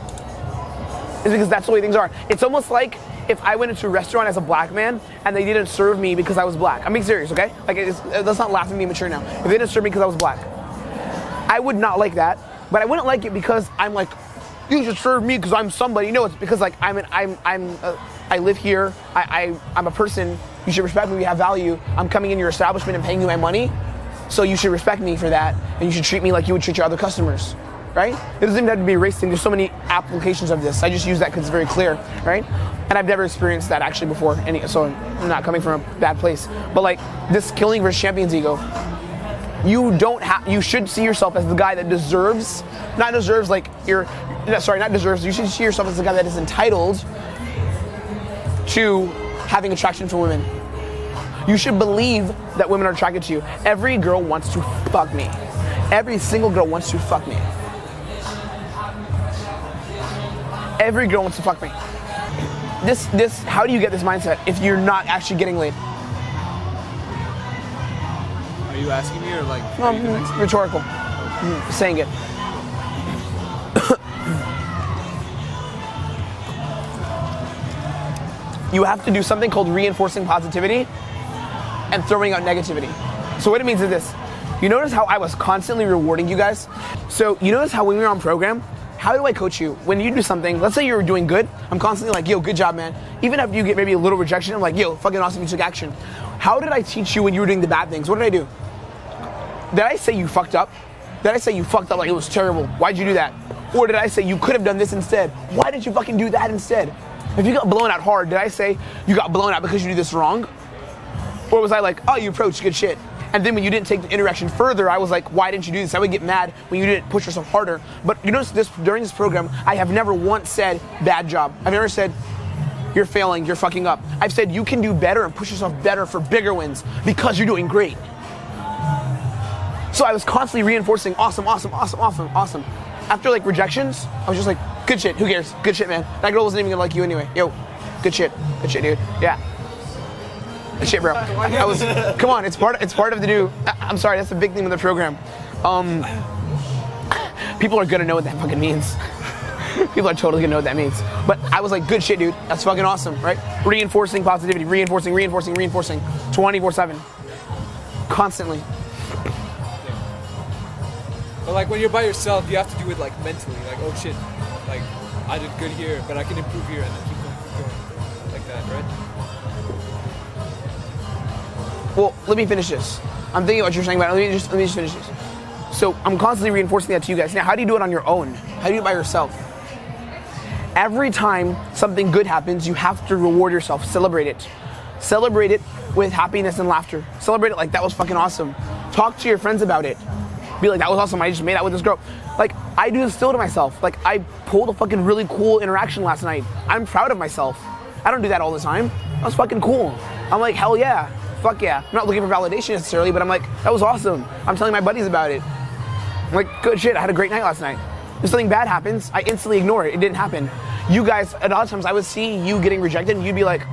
It's because that's the way things are. It's almost like if I went into a restaurant as a black man and they didn't serve me because I was black. I'm being serious, okay? Like, let's not laugh and be mature now. If they didn't serve me because I was black, I would not like that, but I wouldn't like it because I'm like, you should serve me because I'm somebody. No, it's because like I live here. I'm a person. You should respect me. We have value. I'm coming in your establishment and paying you my money, so you should respect me for that, and you should treat me like you would treat your other customers, right? It doesn't even have to be a race thing. There's so many applications of this. I just use that because it's very clear, right? And I've never experienced that actually before, so I'm not coming from a bad place. But like this killing versus champion's ego, you should see yourself as the guy that deserves, not deserves, you should see yourself as the guy that is entitled to having attraction for women. You should believe that women are attracted to you. Every girl wants to fuck me. Every single girl wants to fuck me. Every girl wants to fuck me. How do you get this mindset if you're not actually getting laid? Are you asking me or like? Rhetorical. Saying it. You have to do something called reinforcing positivity and throwing out negativity. So what it means is this. You notice how I was constantly rewarding you guys? So you notice how when we were on program, how do I coach you? When you do something, let's say you're doing good, I'm constantly like, yo, good job, man. Even if you get maybe a little rejection, I'm like, yo, fucking awesome, you took action. How did I teach you when you were doing the bad things? What did I do? Did I say you fucked up? Did I say you fucked up like it was terrible? Why'd you do that? Or did I say you could have done this instead? Why did you fucking do that instead? If you got blown out hard, did I say you got blown out because you did this wrong? Or was I like, oh, you approached good shit? And then when you didn't take the interaction further, I was like, why didn't you do this? I would get mad when you didn't push yourself harder. But you notice during this program, I have never once said, bad job. I've never said, you're failing, you're fucking up. I've said you can do better and push yourself better for bigger wins because you're doing great. So I was constantly reinforcing awesome. After like rejections, I was just like, good shit, who cares? Good shit, man. That girl wasn't even gonna like you anyway. Yo, good shit, dude. Yeah. Good shit, bro. Come on, it's part of the new, I'm sorry, that's the big thing with the program. People are gonna know what that fucking means. People are totally gonna know what that means. But I was like, good shit, dude. That's fucking awesome, right? Reinforcing positivity, reinforcing, 24/7. Constantly. But like when you're by yourself, you have to do it like mentally. Like, oh shit, like I did good here, but I can improve here, and then keep going like that, right? Well, let me finish this. I'm thinking what you're saying about it. Let me just finish this. So I'm constantly reinforcing that to you guys. Now, how do you do it on your own? How do you do it by yourself? Every time something good happens, you have to reward yourself. Celebrate it. Celebrate it with happiness and laughter. Celebrate it like that was fucking awesome. Talk to your friends about it. Be like, that was awesome, I just made out with this girl. Like, I do this still to myself. Like, I pulled a fucking really cool interaction last night. I'm proud of myself. I don't do that all the time. That was fucking cool. I'm like, hell yeah. Fuck yeah. I'm not looking for validation necessarily, but I'm like, that was awesome. I'm telling my buddies about it. I'm like, good shit, I had a great night last night. If something bad happens, I instantly ignore it. It didn't happen. You guys, at other times, I would see you getting rejected, and you'd be like,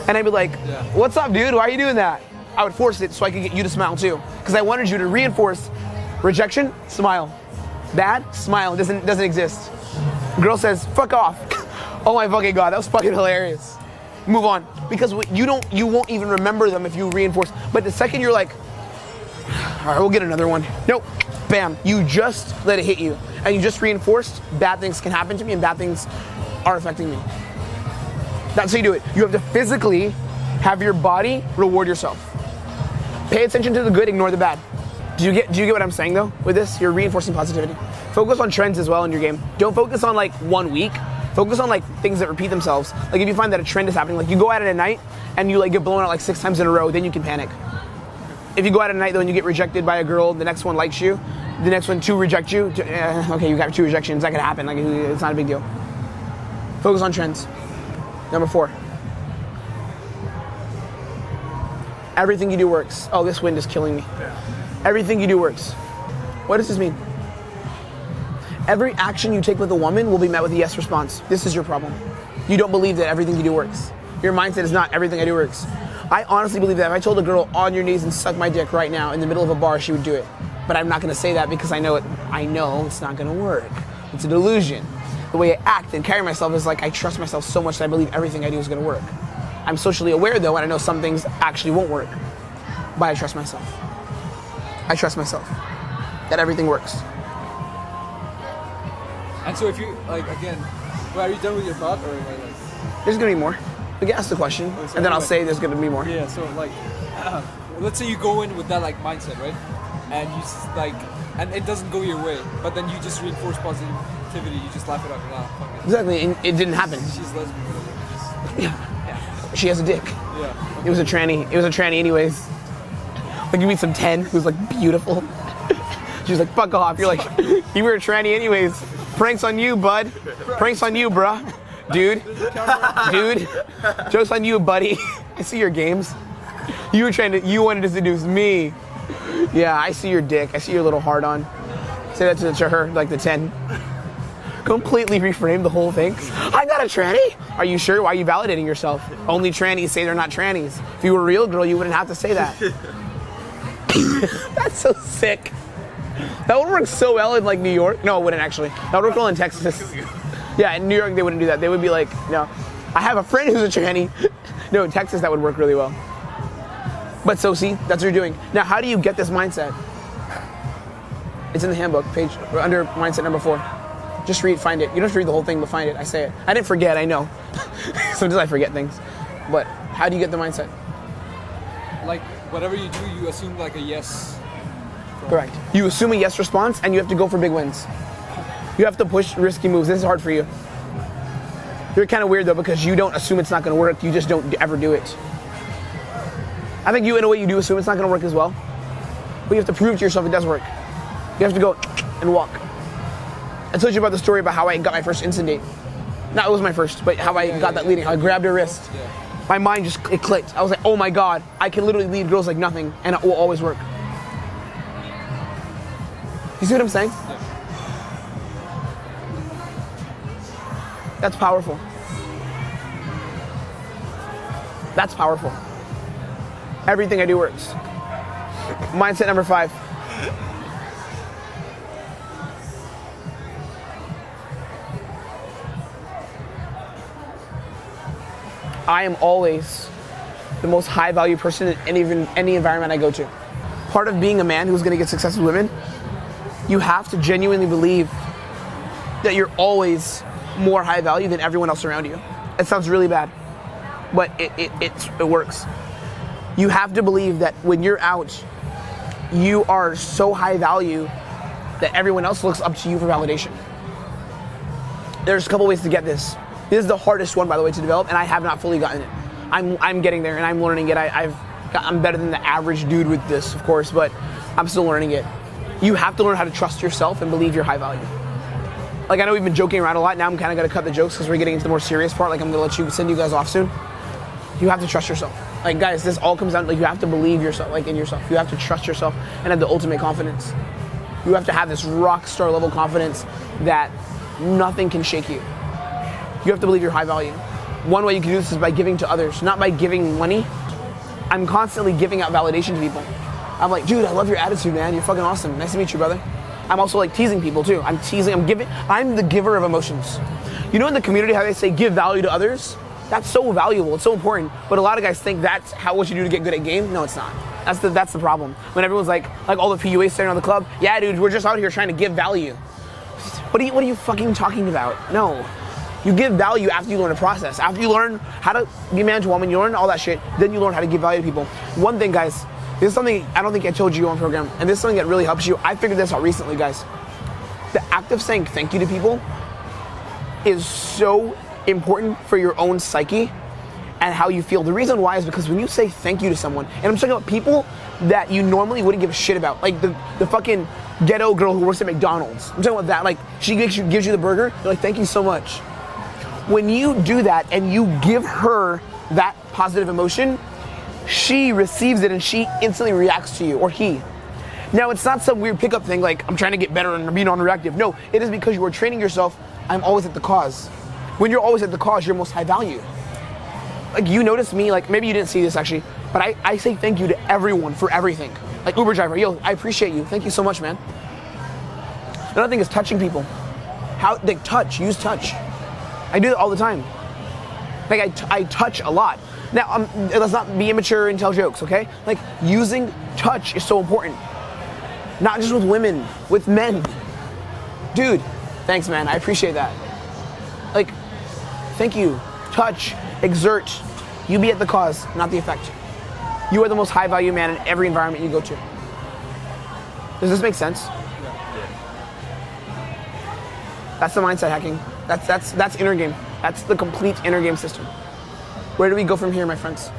and I'd be like, what's up, dude? Why are you doing that? I would force it so I could get you to smile too. Because I wanted you to reinforce rejection, smile. Bad, smile. It doesn't exist. Girl says, fuck off. Oh my fucking God, that was fucking hilarious. Move on. Because you won't even remember them if you reinforce. But the second you're like, all right, we'll get another one. Nope. Bam. You just let it hit you. And you just reinforced bad things can happen to me and bad things are affecting me. That's how you do it. You have to physically have your body reward yourself. Pay attention to the good, ignore the bad. Do you get what I'm saying though with this? You're reinforcing positivity. Focus on trends as well in your game. Don't focus on like 1 week. Focus on like things that repeat themselves. Like if you find that a trend is happening, like you go out at night and you like get blown out like 6 times in a row, then you can panic. If you go out at night though and you get rejected by a girl, the next one likes you, the next one 2 reject you, okay, you got 2 rejections, that could happen, like it's not a big deal. Focus on trends. Number 4. Everything you do works. Oh, this wind is killing me. Everything you do works. What does this mean? Every action you take with a woman will be met with a yes response. This is your problem. You don't believe that everything you do works. Your mindset is not everything I do works. I honestly believe that if I told a girl on your knees and suck my dick right now in the middle of a bar, she would do it. But I'm not gonna say that because I know it's not gonna work. It's a delusion. The way I act and carry myself is like I trust myself so much that I believe everything I do is gonna work. I'm socially aware though, and I know some things actually won't work. But I trust myself. I trust myself that everything works. And so if you, like, again, well, are you done with your thought or like? There's gonna be more. We can ask the question, and then I'll say there's gonna be more. Yeah, so like, let's say you go in with that like mindset, right? And you like, and it doesn't go your way, but then you just reinforce positivity, you just laugh it up and laugh. Exactly, and it didn't happen. She's lesbian, whatever. Yeah. She has a dick. Yeah. It was a tranny anyways. Like you meet some 10 who's like beautiful. She's like, fuck off. You're like, you were a tranny anyways. Pranks on you, bud. Pranks on you, bruh. Dude. Joke's on you, buddy. I see your games. You wanted to seduce me. Yeah, I see your dick. I see your little heart on. Say that to her, like the 10. Completely reframe the whole thing. I'm not a tranny. Are you sure? Why are you validating yourself? Only trannies say they're not trannies. If you were a real girl, you wouldn't have to say that. That's so sick. That would work so well in like New York. No, it wouldn't actually. That would work well in Texas. Yeah, in New York they wouldn't do that. They would be like, no, I have a friend who's a tranny. No, in Texas that would work really well. But so see, that's what you're doing. Now, how do you get this mindset? It's in the handbook, page under mindset number 4. Just read, find it. You don't have to read the whole thing, but find it. I say it. I didn't forget, I know. Sometimes I forget things. But how do you get the mindset? Like, whatever you do, you assume like a yes. Correct. You assume a yes response, and you have to go for big wins. You have to push risky moves. This is hard for you. You're kind of weird, though, because you don't assume it's not going to work. You just don't ever do it. I think you, in a way, you do assume it's not going to work as well. But you have to prove to yourself it does work. You have to go and walk. I told you about the story about how I got my first instant date. Not it was my first, but how I got that leading. How I grabbed her wrist. My mind just, it clicked. I was like, oh my God, I can literally lead girls like nothing, and it will always work. You see what I'm saying? That's powerful. That's powerful. Everything I do works. Mindset number 5. I am always the most high value person in any environment I go to. Part of being a man who's gonna get success with women, you have to genuinely believe that you're always more high value than everyone else around you. It sounds really bad, but it works. You have to believe that when you're out, you are so high value that everyone else looks up to you for validation. There's a couple ways to get this. This is the hardest one, by the way, to develop, and I have not fully gotten it. I'm getting there, and I'm learning it. I'm better than the average dude with this, of course, but I'm still learning it. You have to learn how to trust yourself and believe you're high value. Like, I know we've been joking around a lot. Now I'm kind of going to cut the jokes because we're getting into the more serious part. Like, I'm going to send you guys off soon. You have to trust yourself. Like, guys, this all comes down to, like, you have to believe yourself, like, in yourself. You have to trust yourself and have the ultimate confidence. You have to have this rock star level confidence that nothing can shake you. You have to believe you're high value. One way you can do this is by giving to others, not by giving money. I'm constantly giving out validation to people. I'm like, dude, I love your attitude, man. You're fucking awesome. Nice to meet you, brother. I'm also like teasing people too. I'm the giver of emotions. You know in the community how they say give value to others? That's so valuable, it's so important. But a lot of guys think that's what you do to get good at game. No, it's not. That's the problem. When everyone's like all the PUAs standing on the club, yeah dude, we're just out here trying to give value. What are you fucking talking about? No. You give value after you learn a process. After you learn how to be a man to a woman, you learn all that shit, then you learn how to give value to people. One thing, guys, this is something I don't think I told you on program, and this is something that really helps you. I figured this out recently, guys. The act of saying thank you to people is so important for your own psyche and how you feel. The reason why is because when you say thank you to someone, and I'm talking about people that you normally wouldn't give a shit about, like the fucking ghetto girl who works at McDonald's. I'm talking about that. Like, she gives you the burger, you're like, thank you so much. When you do that and you give her that positive emotion, she receives it and she instantly reacts to you, or he. Now, it's not some weird pickup thing like, I'm trying to get better and be non-reactive. No, it is because you are training yourself, I'm always at the cause. When you're always at the cause, you're most high value. Like, you notice me, like, maybe you didn't see this actually, but I say thank you to everyone for everything. Like, Uber driver, yo, I appreciate you. Thank you so much, man. Another thing is touching people. Use touch. I do that all the time. Like, I touch a lot. Now, let's not be immature and tell jokes, okay? Like, using touch is so important. Not just with women, with men. Dude, thanks, man. I appreciate that. Like, thank you. Touch, exert. You be at the cause, not the effect. You are the most high value man in every environment you go to. Does this make sense? That's the mindset hacking. That's inner game. That's the complete inner game system. Where do we go from here, my friends?